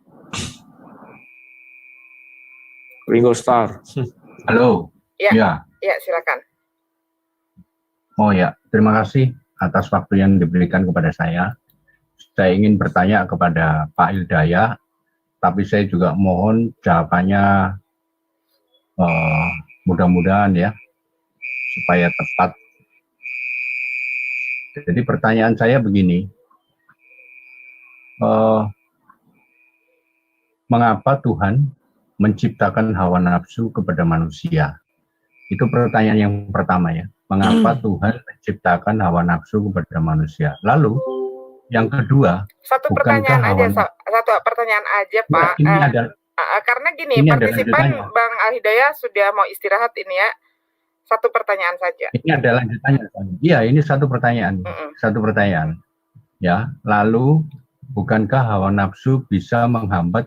Ringo Star. Halo. Ya, silakan. Oh ya, terima kasih atas waktu yang diberikan kepada saya. Saya ingin bertanya kepada Pak Hidayah, tapi saya juga mohon jawabannya mudah-mudahan ya, supaya tepat. Jadi pertanyaan saya begini, mengapa Tuhan menciptakan hawa nafsu kepada manusia? Itu pertanyaan yang pertama ya. Mengapa Tuhan menciptakan hawa nafsu kepada manusia? Lalu yang kedua, satu pertanyaan aja Pak. Ini ada, karena gini, partisipan Bang Al-Hidayah sudah mau istirahat ini ya. Satu pertanyaan saja. Ini ada lanjutannya. Iya, ini satu pertanyaan. Satu pertanyaan. Ya, lalu bukankah hawa nafsu bisa menghambat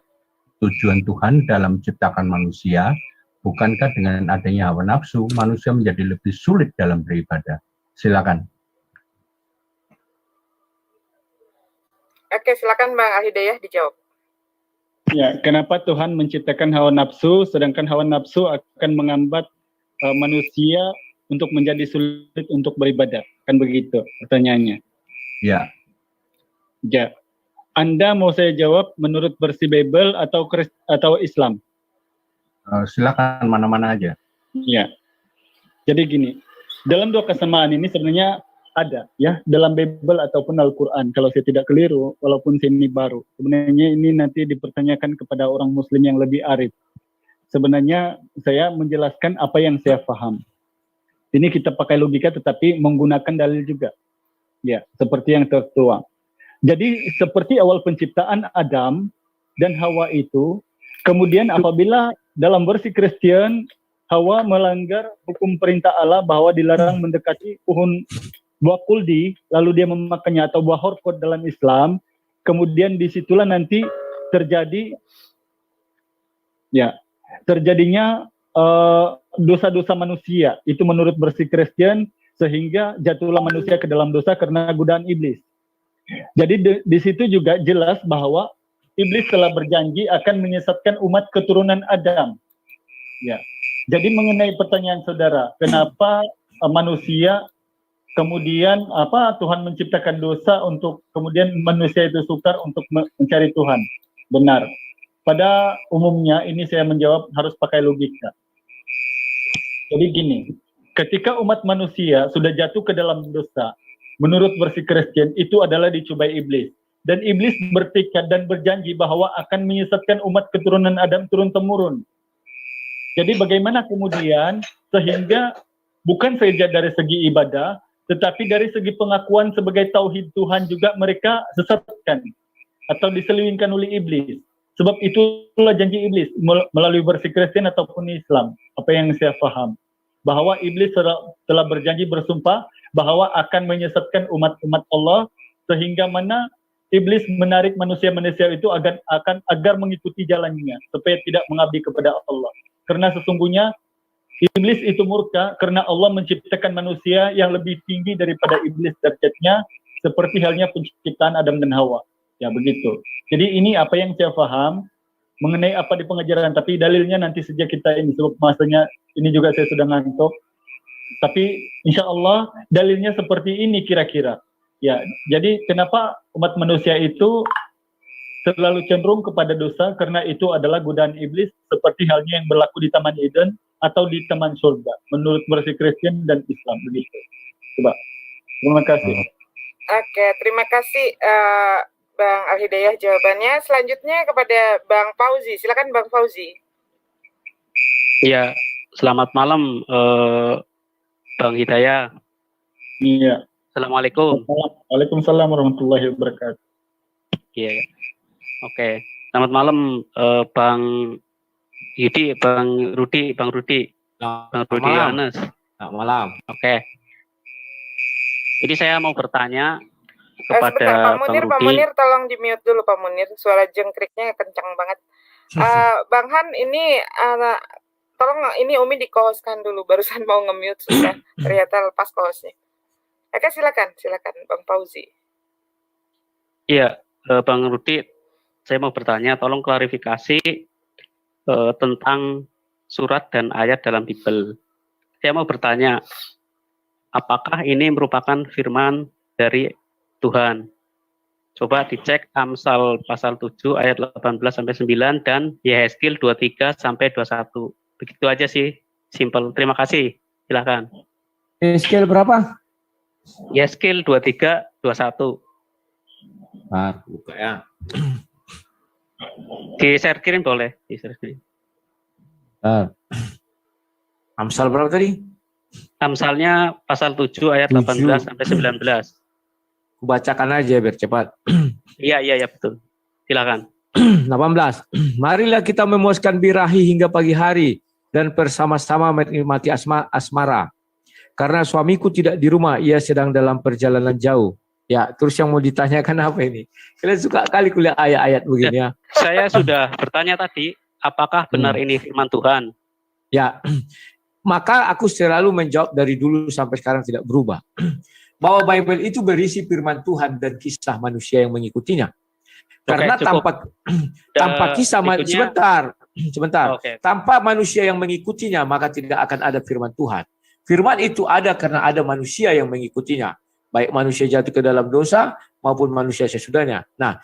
tujuan Tuhan dalam menciptakan manusia? Bukankah dengan adanya hawa nafsu, manusia menjadi lebih sulit dalam beribadah? Silakan. Oke, silakan Bang Al-Hidayah dijawab. Ya, kenapa Tuhan menciptakan hawa nafsu, sedangkan hawa nafsu akan menghambat manusia untuk menjadi sulit untuk beribadah? Kan begitu pertanyaannya. Ya. Ya. Anda mau saya jawab menurut versi Bible atau Islam? Silakan mana-mana aja. Ya. Jadi gini, dalam dua kesamaan ini sebenarnya ada ya dalam Bible ataupun Al-Quran. Kalau saya tidak keliru, walaupun saya ini baru, sebenarnya ini nanti dipertanyakan kepada orang Muslim yang lebih arif. Sebenarnya saya menjelaskan apa yang saya paham. Ini kita pakai logika tetapi menggunakan dalil juga. Ya, seperti yang tertuang. Jadi seperti awal penciptaan Adam dan Hawa itu, kemudian apabila dalam versi Kristen Hawa melanggar hukum perintah Allah bahwa dilarang mendekati pohon buah kuldi, lalu dia memakannya, atau buah horkot dalam Islam, kemudian disitulah nanti terjadinya dosa-dosa manusia. Itu menurut versi Kristen, sehingga jatuhlah manusia ke dalam dosa karena godaan iblis. Jadi di situ juga jelas bahwa iblis telah berjanji akan menyesatkan umat keturunan Adam. Ya. Jadi mengenai pertanyaan saudara, kenapa manusia kemudian Tuhan menciptakan dosa untuk kemudian manusia itu sukar untuk mencari Tuhan? Benar. Pada umumnya ini saya menjawab harus pakai logika. Jadi gini, ketika umat manusia sudah jatuh ke dalam dosa, menurut versi Kristen itu adalah dicobai iblis. Dan iblis bertekad dan berjanji bahwa akan menyesatkan umat keturunan Adam turun-temurun. Jadi bagaimana kemudian sehingga bukan saja dari segi ibadah, tetapi dari segi pengakuan sebagai tauhid Tuhan juga mereka sesatkan atau diselewengkan oleh iblis. Sebab itulah janji iblis melalui versi Kristen ataupun Islam. Apa yang saya paham, bahwa iblis telah berjanji bersumpah bahwa akan menyesatkan umat-umat Allah, sehingga mana iblis menarik manusia-manusia itu agar mengikuti jalannya supaya tidak mengabdi kepada Allah. Karena sesungguhnya iblis itu murka karena Allah menciptakan manusia yang lebih tinggi daripada iblis derajatnya, seperti halnya penciptaan Adam dan Hawa. Ya begitu. Jadi ini apa yang saya paham mengenai apa di pengajaran, tapi dalilnya nanti saja kita ini, sebab masanya ini juga saya sudah ngantuk. Tapi insya Allah dalilnya seperti ini kira-kira. Ya, jadi kenapa umat manusia itu selalu cenderung kepada dosa, karena itu adalah godaan iblis, seperti halnya yang berlaku di Taman Eden atau di Taman Surga, menurut versi Kristen dan Islam. Begitu. Coba. Terima kasih. Oke, terima kasih Bang Al-Hidayah jawabannya. Selanjutnya kepada Bang Fauzi. Silakan Bang Fauzi. Iya, selamat malam Bang Hidayah. Iya. Assalamualaikum. Waalaikumsalam warahmatullahi wabarakatuh. Iya. Oke. Selamat malam Bang Yudi, Bang Rudi Yohanes. Selamat malam. Oke. Jadi saya mau bertanya kepada sebentar, Bang Rudi. Pak Munir tolong di-mute dulu Pak Munir, suara jengkriknya kencang banget. Bang Han, ini tolong ini Umi di-co-hostkan dulu, barusan mau nge-mute sudah ternyata lepas co-hostnya. Oke, silakan Bang Fauzi. Iya, Bang Rudi, saya mau bertanya, tolong klarifikasi tentang surat dan ayat dalam Bible. Saya mau bertanya, apakah ini merupakan firman dari Tuhan? Coba dicek Amsal pasal 7 ayat 18-9 dan Yehezkiel 23 sampai 21. Begitu aja sih, simple. Terima kasih. Silakan. Yehezkiel berapa? Yehezkiel 23 21. Buka ya. Di-share kirim boleh, di-share kirim. Amsal berapa tadi? Amsalnya pasal 7 ayat 18 sampai 19. Kubacakan aja biar cepat. Iya betul. Silakan. 18. Marilah kita memuaskan birahi hingga pagi hari dan bersama-sama menikmati asmara. Karena suamiku tidak di rumah, ia sedang dalam perjalanan jauh. Ya, terus yang mau ditanyakan apa ini? Kalian suka kali kuliah ayat-ayat begini ya. Saya sudah bertanya tadi, apakah benar ini firman Tuhan? Ya, maka aku selalu menjawab dari dulu sampai sekarang tidak berubah. Bahwa Bible itu berisi firman Tuhan dan kisah manusia yang mengikutinya. Karena tanpa kisah sebentar. Tanpa manusia yang mengikutinya, maka tidak akan ada firman Tuhan. Firman itu ada karena ada manusia yang mengikutinya. Baik manusia jatuh ke dalam dosa maupun manusia sesudahnya. Nah,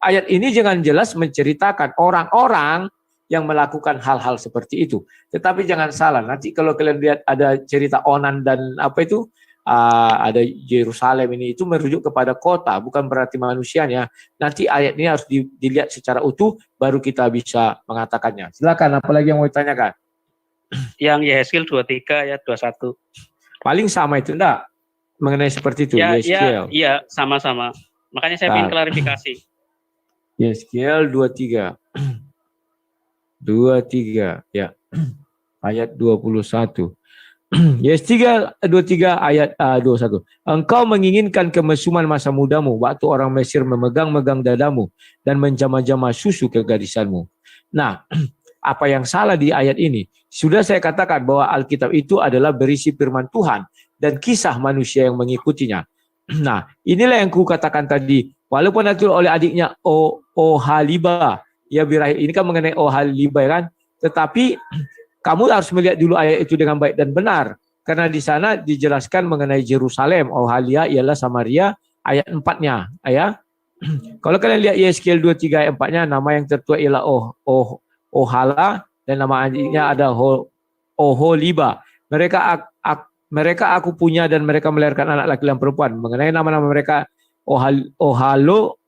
ayat ini jangan jelas menceritakan orang-orang yang melakukan hal-hal seperti itu. Tetapi jangan salah, nanti kalau kalian lihat ada cerita Onan dan apa itu, ada Yerusalem ini, itu merujuk kepada kota, bukan berarti manusianya. Nanti ayat ini harus dilihat secara utuh, baru kita bisa mengatakannya. Silakan, apalagi yang mau ditanyakan? Yang Yehezkiel 23 ayat 21. Paling sama itu, enggak? Mengenai seperti itu, Iya, sama-sama. Makanya saya ingin klarifikasi. Yehezkiel 23. 23, ya. Ayat 21. Yes 3:23 ayat 21. Engkau menginginkan kemesuman masa mudamu, waktu orang Mesir memegang-megang dadamu dan menjama-jama susu kegadisanmu. Nah, apa yang salah di ayat ini? Sudah saya katakan bahwa Alkitab itu adalah berisi firman Tuhan dan kisah manusia yang mengikutinya. Nah, inilah yang ku katakan tadi. Walaupun ditulis oleh adiknya Ohaliba, ya birahi, ini kan mengenai Ohaliba kan, tetapi kamu harus melihat dulu ayat itu dengan baik dan benar. Karena di sana dijelaskan mengenai Yerusalem. Ohalia ialah Samaria, ayat 4-nya. Ya. Kalau kalian lihat Yeskiel 23 ayat 4-nya, nama yang tertua ialah Ohala, dan nama adiknya ada Oholiba. Mereka aku punya dan mereka melahirkan anak laki dan perempuan. Mengenai nama-nama mereka, Ohalo,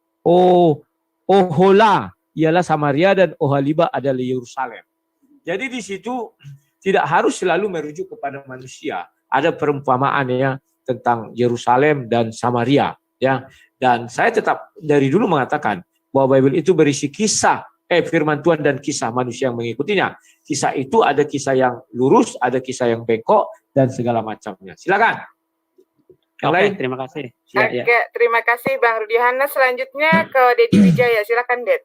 Ohola ialah Samaria, dan Ohaliba adalah Yerusalem. Jadi di situ tidak harus selalu merujuk kepada manusia. Ada perumpamaan ya tentang Yerusalem dan Samaria ya. Dan saya tetap dari dulu mengatakan bahwa Bible itu berisi kisah firman Tuhan dan kisah manusia yang mengikutinya. Kisah itu ada kisah yang lurus, ada kisah yang bengkok dan segala macamnya. Silakan. Yang lain? Terima kasih. Oke, terima kasih Bang Rudi Yohanes. Selanjutnya ke Dedi Wijaya. Silakan, Ded.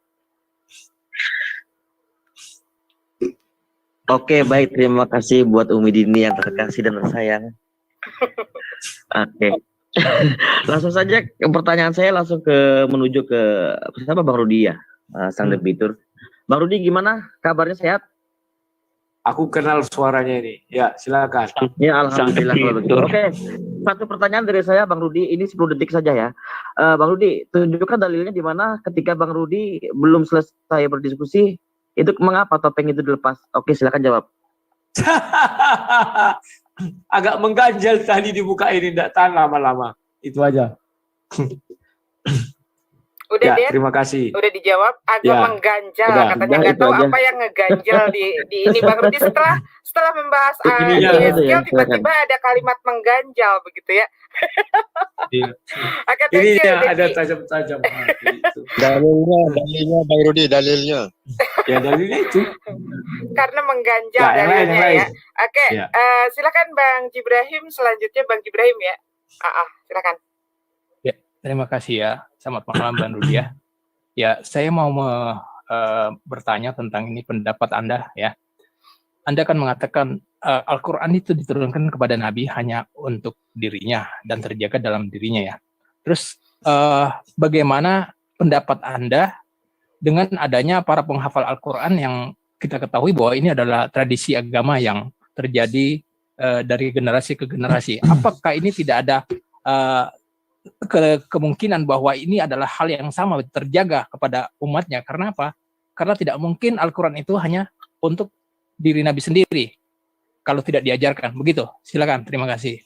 Oke, baik. Terima kasih buat Umi Dini yang terkasih dan tersayang. Oke. Langsung saja pertanyaan saya langsung menuju ke siapa Bang Rudi ya, sang debitur. Bang Rudi gimana kabarnya, sehat? Aku kenal suaranya ini. Ya, silakan. Ya, alhamdulillah kalau begitu. Oke. Satu pertanyaan dari saya Bang Rudi, ini 10 detik saja ya. Bang Rudi, tunjukkan dalilnya di mana ketika Bang Rudi belum selesai berdiskusi, itu mengapa topeng itu dilepas? Oke, silakan jawab. Agak mengganjal tadi dibuka ini, tidak tahan lama-lama. Itu aja. Udah, ya, terima kasih. Udah dijawab, agak ya, mengganjal udah, katanya, nggak tahu apa yang ngeganjal di ini Bang Rudi setelah membahas skill tiba-tiba ada kalimat mengganjal begitu ya. Oke, ini yang ada tajam-tajam. Dalilnya Bang Rudi, dalilnya. Ya, dalilnya itu. Karena mengganjal ya, dalilnya ya. Oke, ya. Silakan Bang Jibrahim, selanjutnya Bang Jibrahim ya. Silakan. Ya, terima kasih ya. Selamat malam Bang Rudi ya. Ya, saya mau bertanya tentang ini pendapat Anda ya. Anda kan mengatakan Al-Quran itu diturunkan kepada Nabi hanya untuk dirinya dan terjaga dalam dirinya ya. Terus bagaimana pendapat Anda dengan adanya para penghafal Al-Quran yang kita ketahui bahwa ini adalah tradisi agama yang terjadi dari generasi ke generasi. Apakah ini tidak ada kemungkinan bahwa ini adalah hal yang sama terjaga kepada umatnya? Karena apa? Karena tidak mungkin Al-Quran itu hanya untuk diri Nabi sendiri kalau tidak diajarkan. Begitu. Silakan. Terima kasih.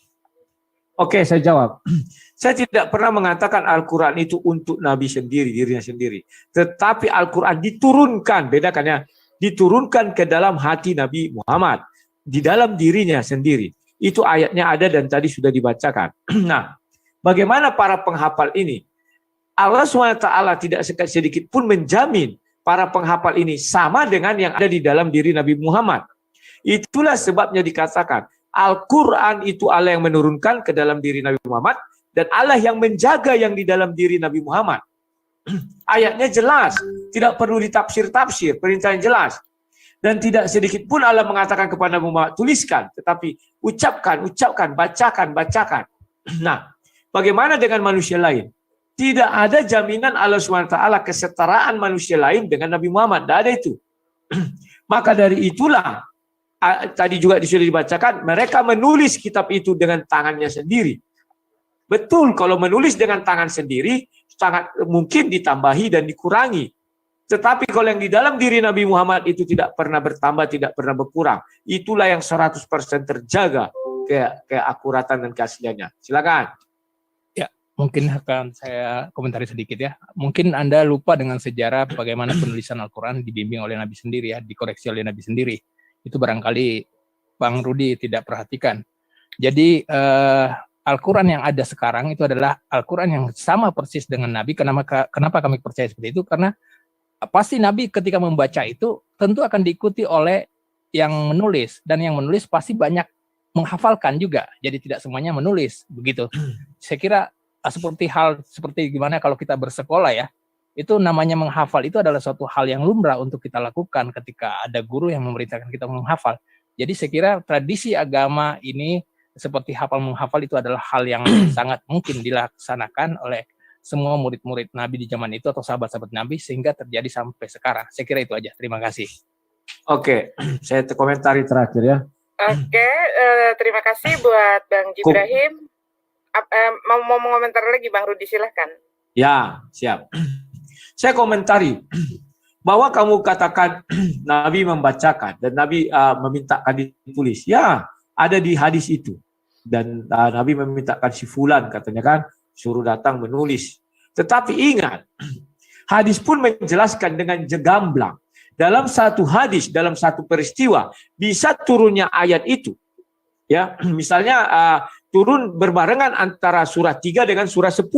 Oke, saya jawab. Saya tidak pernah mengatakan Al-Quran itu untuk Nabi sendiri, dirinya sendiri. Tetapi Al-Quran diturunkan, bedakan ya, diturunkan ke dalam hati Nabi Muhammad, di dalam dirinya sendiri. Itu ayatnya ada dan tadi sudah dibacakan. Nah, bagaimana para penghafal ini? Allah SWT tidak sedikit pun menjamin para penghafal ini sama dengan yang ada di dalam diri Nabi Muhammad. Itulah sebabnya dikatakan Al-Quran itu Allah yang menurunkan ke dalam diri Nabi Muhammad dan Allah yang menjaga yang di dalam diri Nabi Muhammad. Ayatnya jelas, tidak perlu ditafsir-tafsir, perintah yang jelas. Dan tidak sedikit pun Allah mengatakan kepada Nabi Muhammad, tuliskan, tetapi ucapkan, bacakan. Nah, bagaimana dengan manusia lain? Tidak ada jaminan Allah SWT kesetaraan manusia lain dengan Nabi Muhammad. Tidak ada itu. Maka dari itulah, tadi juga sudah dibacakan, mereka menulis kitab itu dengan tangannya sendiri. Betul, kalau menulis dengan tangan sendiri, sangat mungkin ditambahi dan dikurangi. Tetapi kalau yang di dalam diri Nabi Muhammad itu tidak pernah bertambah, tidak pernah berkurang. Itulah yang 100% terjaga keakuratan dan keasliannya. Silakan. Mungkin akan saya komentari sedikit ya. Mungkin Anda lupa dengan sejarah bagaimana penulisan Al-Quran dibimbing oleh Nabi sendiri ya, dikoreksi oleh Nabi sendiri. Itu barangkali Bang Rudi tidak perhatikan. Jadi Al-Quran yang ada sekarang itu adalah Al-Quran yang sama persis dengan Nabi. Kenapa kami percaya seperti itu? Karena pasti Nabi ketika membaca itu tentu akan diikuti oleh yang menulis. Dan yang menulis pasti banyak menghafalkan juga, jadi tidak semuanya menulis begitu. Saya kira seperti gimana kalau kita bersekolah ya, itu namanya menghafal itu adalah suatu hal yang lumrah untuk kita lakukan ketika ada guru yang memerintahkan kita menghafal. Jadi saya kira tradisi agama ini seperti hafal menghafal itu adalah hal yang sangat mungkin dilaksanakan oleh semua murid-murid Nabi di zaman itu atau sahabat-sahabat Nabi sehingga terjadi sampai sekarang. Saya kira itu aja. Terima kasih. Oke, saya komentari terakhir ya. Oke, terima kasih buat Bang Jibrahim. Mau mengomentar lagi Bang Rudi, silahkan. Ya, siap. Saya komentari bahwa kamu katakan Nabi membacakan dan Nabi memintakan ditulis. Ya, ada di hadis itu. Dan Nabi memintakan si fulan katanya kan, suruh datang menulis. Tetapi ingat, hadis pun menjelaskan dengan gamblang. Dalam satu hadis, dalam satu peristiwa, bisa turunnya ayat itu. Ya, misalnya turun berbarengan antara surah 3 dengan surah 10.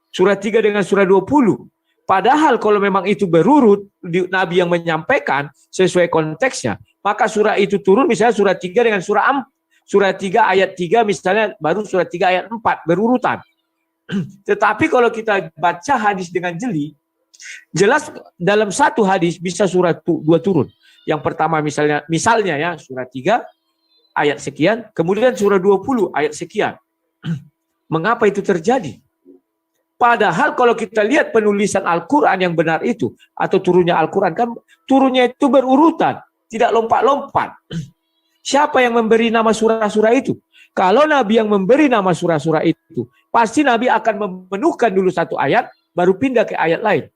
Surah 3 dengan surah 20. Padahal kalau memang itu berurut, Nabi yang menyampaikan sesuai konteksnya, maka surah itu turun misalnya surah 3 dengan surah 3 ayat 3 misalnya baru surah 3 ayat 4 berurutan. Tetapi kalau kita baca hadis dengan jeli, jelas dalam satu hadis bisa surah 2 turun. Yang pertama misalnya ya surah 3 ayat sekian, kemudian surah 20 ayat sekian. Mengapa itu terjadi? Padahal kalau kita lihat penulisan Al-Quran yang benar itu, atau turunnya Al-Quran, kan turunnya itu berurutan, tidak lompat-lompat. Siapa yang memberi nama surah-surah itu? Kalau Nabi yang memberi nama surah-surah itu, pasti Nabi akan memenuhkan dulu satu ayat, baru pindah ke ayat lain.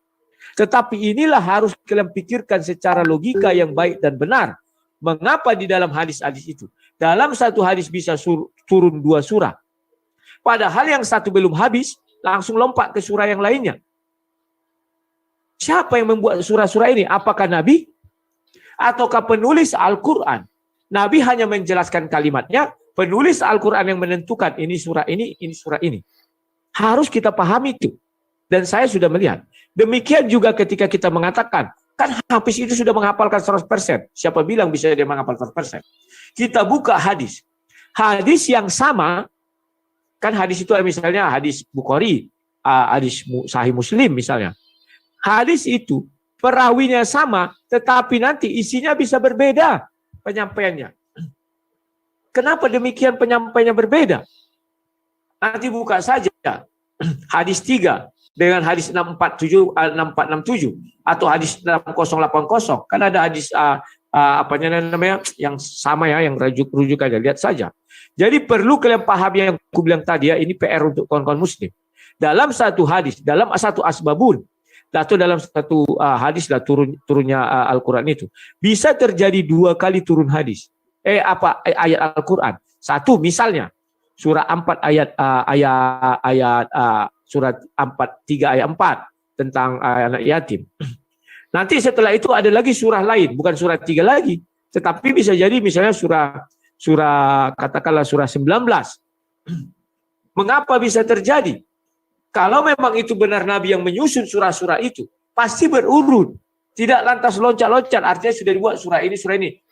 Tetapi inilah harus kalian pikirkan secara logika yang baik dan benar. Mengapa di dalam hadis-hadis itu? Dalam satu hadis bisa turun 2 surah. Padahal yang satu belum habis, langsung lompat ke surah yang lainnya. Siapa yang membuat surah-surah ini? Apakah Nabi? Ataukah penulis Al-Quran? Nabi hanya menjelaskan kalimatnya, penulis Al-Quran yang menentukan ini surah ini surah ini. Harus kita pahami itu. Dan saya sudah melihat. Demikian juga ketika kita mengatakan, kan Hafiz itu sudah menghafalkan 100%. Siapa bilang bisa dia menghafal 100%? Kita buka hadis. Hadis yang sama, kan hadis itu misalnya hadis Bukhari, hadis Sahih Muslim misalnya. Hadis itu perawinya sama, tetapi nanti isinya bisa berbeda penyampaiannya. Kenapa demikian penyampaiannya berbeda? Nanti buka saja hadis 3 dengan hadis 6467 atau hadis 6080. Kan ada hadis yang sama ya, yang rujukannya, lihat saja. Jadi perlu kalian paham yang aku bilang tadi ya, ini PR untuk kawan-kawan muslim. Dalam satu hadis, dalam satu asbabun, atau dalam satu hadis lah turunnya Al-Quran itu, bisa terjadi 2 kali turun hadis. Ayat Al-Quran. Satu misalnya surah 4 ayat surat 3 ayat 4 tentang anak yatim. Nanti setelah itu ada lagi surah lain, bukan surah 3 lagi, tetapi bisa jadi misalnya surah katakanlah surah 19. Mengapa bisa terjadi? Kalau memang itu benar Nabi yang menyusun surah-surah itu, pasti berurut. Tidak lantas loncat-loncat, artinya sudah dibuat surah ini,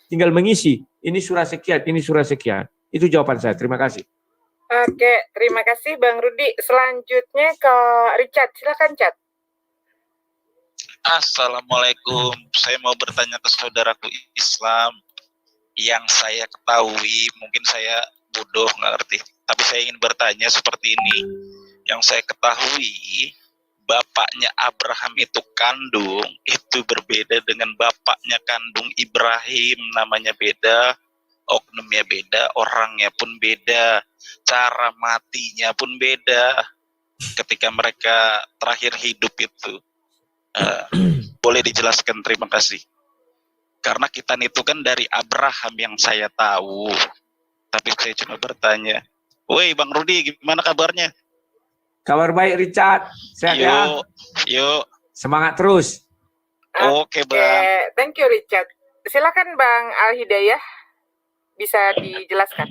tinggal mengisi. Ini surah sekian, ini surah sekian. Itu jawaban saya. Terima kasih. Oke, terima kasih Bang Rudi. Selanjutnya ke Richard. Silakan, Chat. Assalamualaikum. Saya mau bertanya ke saudaraku Islam. Yang saya ketahui, mungkin saya bodoh, nggak ngerti. Tapi saya ingin bertanya seperti ini. Yang saya ketahui, bapaknya Abraham itu kandung, itu berbeda dengan bapaknya kandung Ibrahim. Namanya beda, oknumnya beda, orangnya pun beda, cara matinya pun beda. Ketika mereka terakhir hidup itu. Boleh dijelaskan, terima kasih. Karena kita itu kan dari Abraham yang saya tahu. Tapi saya cuma bertanya, woi Bang Rudi, gimana kabarnya? Kabar baik Richard, sehat ya? Yuk. Semangat terus. Oke Bang. Thank you Richard. Silakan Bang Al-Hidayah, bisa dijelaskan.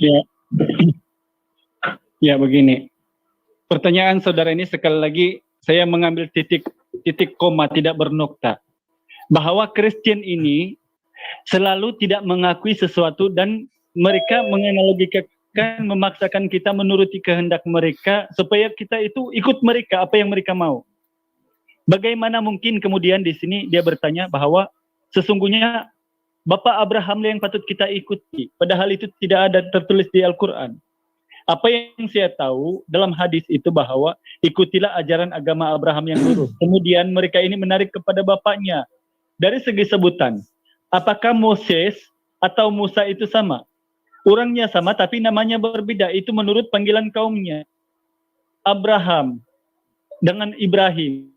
Ya begini, pertanyaan saudara ini sekali lagi saya mengambil titik koma, tidak bernokta. Bahwa Kristen ini selalu tidak mengakui sesuatu dan mereka menganalogikan, memaksakan kita menuruti kehendak mereka supaya kita itu ikut mereka apa yang mereka mau. Bagaimana mungkin kemudian di sini dia bertanya bahwa sesungguhnya Bapak Abraham yang patut kita ikuti, padahal itu tidak ada tertulis di Al-Quran. Apa yang saya tahu dalam hadis itu bahwa ikutilah ajaran agama Abraham yang lurus. Kemudian mereka ini menarik kepada bapaknya. Dari segi sebutan, apakah Moses atau Musa itu sama? Orangnya sama tapi namanya berbeda. Itu menurut panggilan kaumnya. Abraham dengan Ibrahim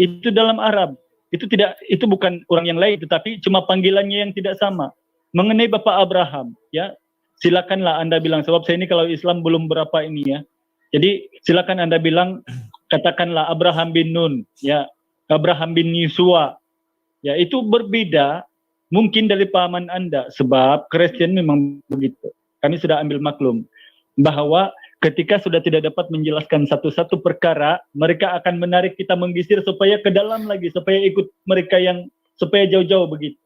itu dalam Arab. Itu bukan orang yang lain, tetapi cuma panggilannya yang tidak sama. Mengenai Bapak Abraham, ya, silakanlah Anda bilang, sebab saya ini kalau Islam belum berapa ini ya. Jadi silakan Anda bilang, katakanlah Abraham bin Nun, ya, Abraham bin Yusua, ya, itu berbeda mungkin dari pahaman Anda, sebab Kristen memang begitu. Kami sudah ambil maklum bahwa ketika sudah tidak dapat menjelaskan satu-satu perkara, mereka akan menarik kita menggisir supaya ke dalam lagi, supaya ikut mereka yang, supaya jauh-jauh begitu.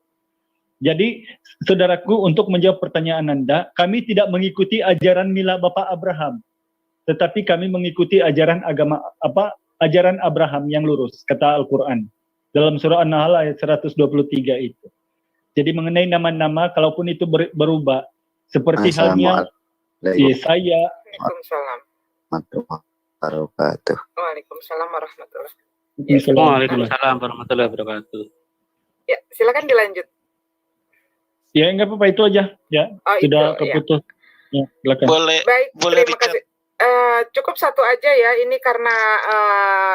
Jadi, saudaraku, untuk menjawab pertanyaan Anda, kami tidak mengikuti ajaran mila Bapak Abraham, tetapi kami mengikuti ajaran ajaran Abraham yang lurus, kata Al-Quran. Dalam surah An-Nahl ayat 123 itu. Jadi mengenai nama-nama, kalaupun itu berubah, seperti halnya Yesaya. Waalaikumsalam. Wabarakatuh. Waalaikumsalam warahmatullahi Waalaikumsalam warahmatullahi wabarakatuh. Ya, silakan dilanjut. Ya, enggak apa-apa, itu aja. Ya, Oh, sudah itu, keputus. Ya, silakan. Boleh, Baik, boleh terima Richard. kasih. Cukup satu aja ya, ini karena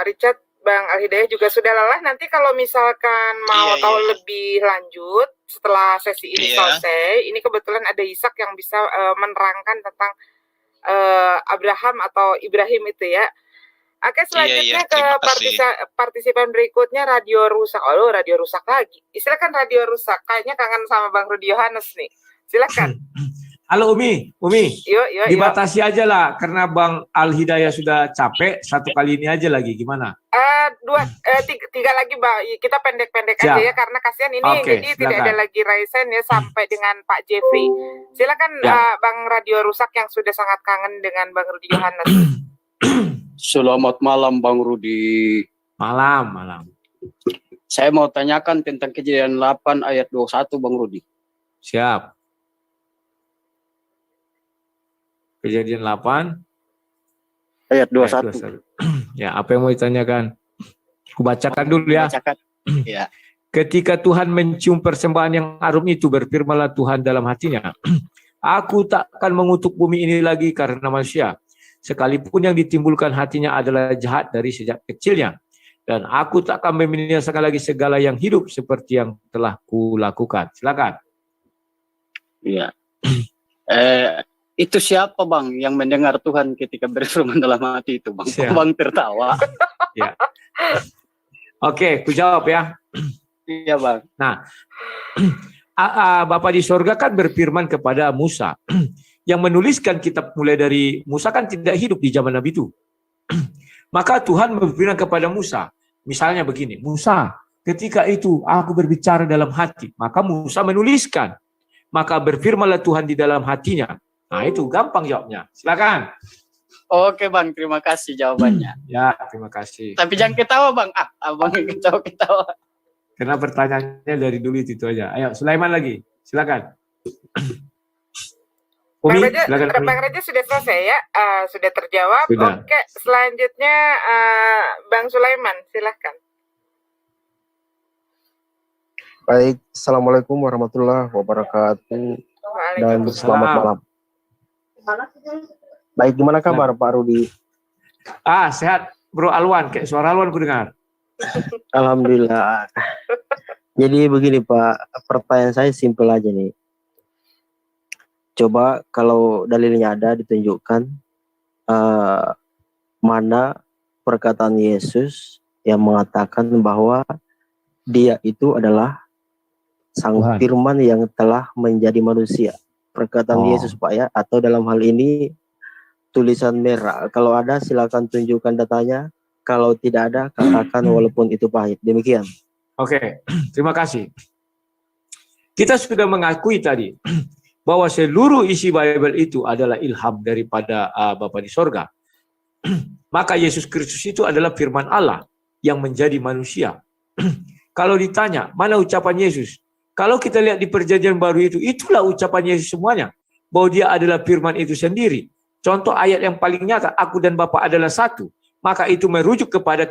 Richard, Bang Al-Hidayah juga sudah lelah. Nanti kalau misalkan mau Iya, tahu iya. lebih lanjut setelah sesi ini Iya. selesai, ini kebetulan ada Ishak yang bisa menerangkan tentang Abraham atau Ibrahim itu ya. Oke, selanjutnya ke terima kasih. partisipan berikutnya Radio Rusak. Oh, Radio Rusak lagi. Silakan Radio Rusak. Kayaknya kangen sama Bang Rudi Yohanes nih. Silakan. Halo Umi, Yuk. dibatasi aja lah karena Bang Al-Hidayah sudah capek, satu kali ini aja lagi, gimana? Tiga lagi, Mbak. Kita pendek-pendek Siap. aja ya, karena kasihan ini Oke, jadi tidak silakan. ada lagi Raisen ya sampai dengan Pak Jeffrey. Silakan Ya. Bang Radio Rusak yang sudah sangat kangen dengan Bang Rudi Yohanes. Selamat malam Bang Rudi. Malam. Saya mau tanyakan tentang Kejadian 8 ayat 21 Bang Rudi. Siap. Kejadian 8 Ayat ayat 21. 21. Ya, apa yang mau ditanyakan? Aku bacakan dulu ya. Bacakan. Ya. Ketika Tuhan mencium persembahan yang harum itu, berfirmanlah Tuhan dalam hatinya, Aku tak akan mengutuk bumi ini lagi karena manusia, sekalipun yang ditimbulkan hatinya adalah jahat dari sejak kecilnya. Dan aku tak akan membinasakan lagi segala yang hidup seperti yang telah kulakukan. Silakan. Iya. Itu siapa Bang yang mendengar Tuhan ketika berfirman dalam hati itu Bang? Siap. Bang tertawa. Ya. Oke, ku jawab ya. Iya Bang. Nah, Bapa di sorga kan berfirman kepada Musa, yang menuliskan kitab mulai dari Musa kan tidak hidup di zaman Nabi itu. Maka Tuhan berfirman kepada Musa, misalnya begini, Musa, ketika itu aku berbicara dalam hati, maka Musa menuliskan, maka berfirmanlah Tuhan di dalam hatinya. Nah itu gampang jawabnya, silakan. Oke Bang, terima kasih jawabannya. Ya, terima kasih. Tapi jangan ketawa Bang. Abang ketawa. Karena pertanyaannya dari dulu itu aja. Ayo, Sulaiman lagi, silakan. Umi, silakan. Bang Raja sudah selesai ya, sudah terjawab. Sudah. Oke, selanjutnya Bang Sulaiman, silahkan. Baik, Assalamualaikum warahmatullahi wabarakatuh dan selamat malam. Baik, gimana kabar Pak Rudi? Sehat Bro Alwan, kayak suara Alwan ku dengar. Alhamdulillah. Jadi begini Pak, pertanyaan saya simpel aja nih. Coba kalau dalilnya ada ditunjukkan mana perkataan Yesus yang mengatakan bahwa dia itu adalah Sang Tuhan. Firman yang telah menjadi manusia. Perkataan Yesus Pak ya, atau dalam hal ini tulisan merah. Kalau ada silakan tunjukkan datanya. Kalau tidak ada katakan walaupun itu pahit. Demikian. Oke, terima kasih. Kita sudah mengakui tadi bahwa seluruh isi Bible itu adalah ilham daripada Bapa di sorga, maka Yesus Kristus itu adalah firman Allah yang menjadi manusia. Kalau ditanya, mana ucapan Yesus? Kalau kita lihat di perjanjian baru itu, itulah ucapan Yesus semuanya. Bahwa dia adalah firman itu sendiri. Contoh ayat yang paling nyata, aku dan Bapa adalah satu. Maka itu merujuk kepada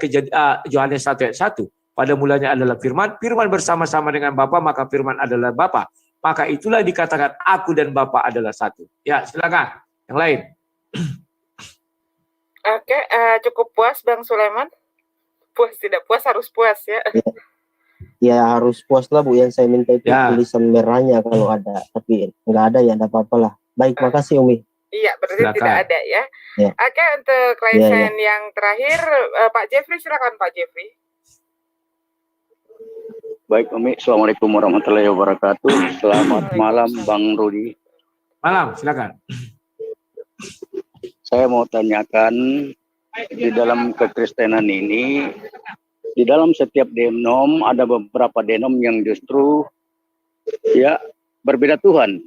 Yohanes 1 ayat 1. Pada mulanya adalah firman, firman bersama-sama dengan Bapa, maka firman adalah Bapa. Maka itulah dikatakan aku dan Bapa adalah satu. Ya, silakan. Yang lain. Oke, cukup puas Bang Sulaiman? Puas tidak puas harus puas ya. Ya harus puas lah Bu, yang saya minta itu tulisan merahnya kalau ada, tapi nggak ada ya, nggak apa-apa lah. Baik, makasih Umi. Iya, berarti Silakan. tidak ada ya. Oke, untuk klien yang terakhir, Pak Jeffrey, silakan Pak Jeffrey. Baik Umi, Assalamualaikum warahmatullahi wabarakatuh. Selamat malam Bang Rudi. Malam, silakan. Saya mau tanyakan, di dalam kekristenan ini, di dalam setiap denom ada beberapa denom yang justru ya berbeda Tuhan.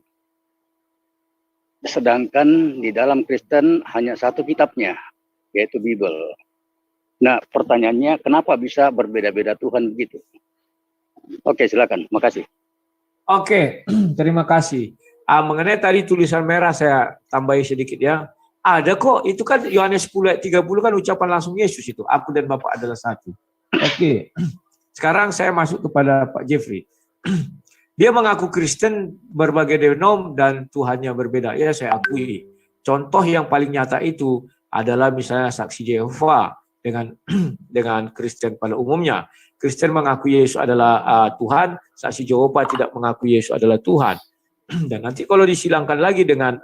Sedangkan di dalam Kristen hanya satu kitabnya, yaitu Bible. Nah, pertanyaannya kenapa bisa berbeda-beda Tuhan begitu? Oke, silakan. Makasih. Oke, terima kasih. Mengenai tadi tulisan merah saya tambahi sedikit ya. Ada kok, itu kan Yohanes 10 ayat 30 kan ucapan langsung Yesus itu. Aku dan Bapa adalah satu. Oke, sekarang saya masuk kepada Pak Jeffrey. Dia mengaku Kristen berbagai denom dan Tuhannya berbeda. Ya, saya akui. Contoh yang paling nyata itu adalah misalnya saksi Yehova dengan Kristen pada umumnya. Kristen mengaku Yesus adalah Tuhan, saksi Yehova tidak mengaku Yesus adalah Tuhan. Dan nanti kalau disilangkan lagi dengan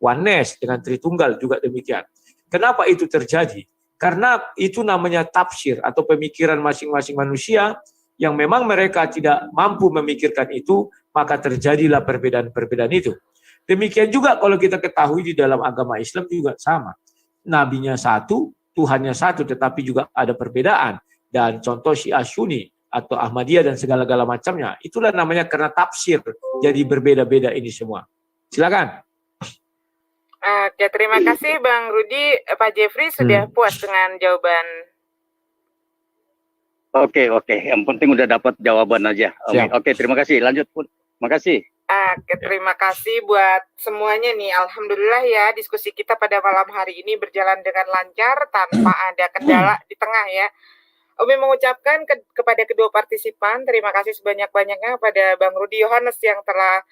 oneness, dengan Tritunggal juga demikian. Kenapa itu terjadi? Karena itu namanya tafsir atau pemikiran masing-masing manusia yang memang mereka tidak mampu memikirkan itu, maka terjadilah perbedaan-perbedaan itu. Demikian juga kalau kita ketahui di dalam agama Islam juga sama. Nabinya satu, Tuhannya satu, tetapi juga ada perbedaan. Dan contoh Syiah Sunni atau Ahmadiyah dan segala-gala macamnya, itulah namanya karena tafsir, jadi berbeda-beda ini semua. Silakan. Oke, terima kasih Bang Rudi. Pak Jeffrey sudah puas dengan jawaban. Oke. Yang penting udah dapat jawaban aja. Oke, terima kasih. Lanjut pun. Makasih. Oke, terima kasih buat semuanya nih. Alhamdulillah ya, diskusi kita pada malam hari ini berjalan dengan lancar tanpa ada kendala di tengah ya. Umi mengucapkan kepada kedua partisipan, terima kasih sebanyak-banyaknya kepada Bang Rudi Yohanes yang telah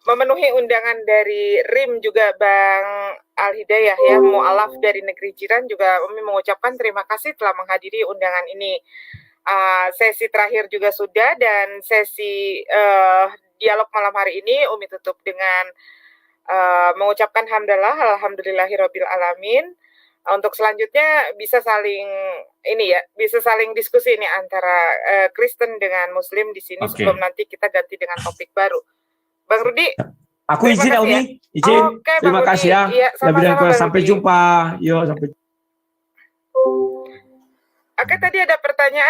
memenuhi undangan dari RIM, juga Bang Al-Hidayah ya, mu'alaf dari negeri jiran, juga Umi mengucapkan terima kasih telah menghadiri undangan ini. Sesi terakhir juga sudah, dan sesi dialog malam hari ini Umi tutup dengan mengucapkan hamdalah, alhamdulillahirabbil alamin. Untuk selanjutnya bisa saling diskusi ini antara Kristen dengan Muslim di sini sebelum nanti kita ganti dengan topik baru. Bang Rudi, aku izin ya Umi, izin. Terima kasih ya. Iya, sampai jumpa. Yuk, sampai. Oke, tadi ada pertanyaan.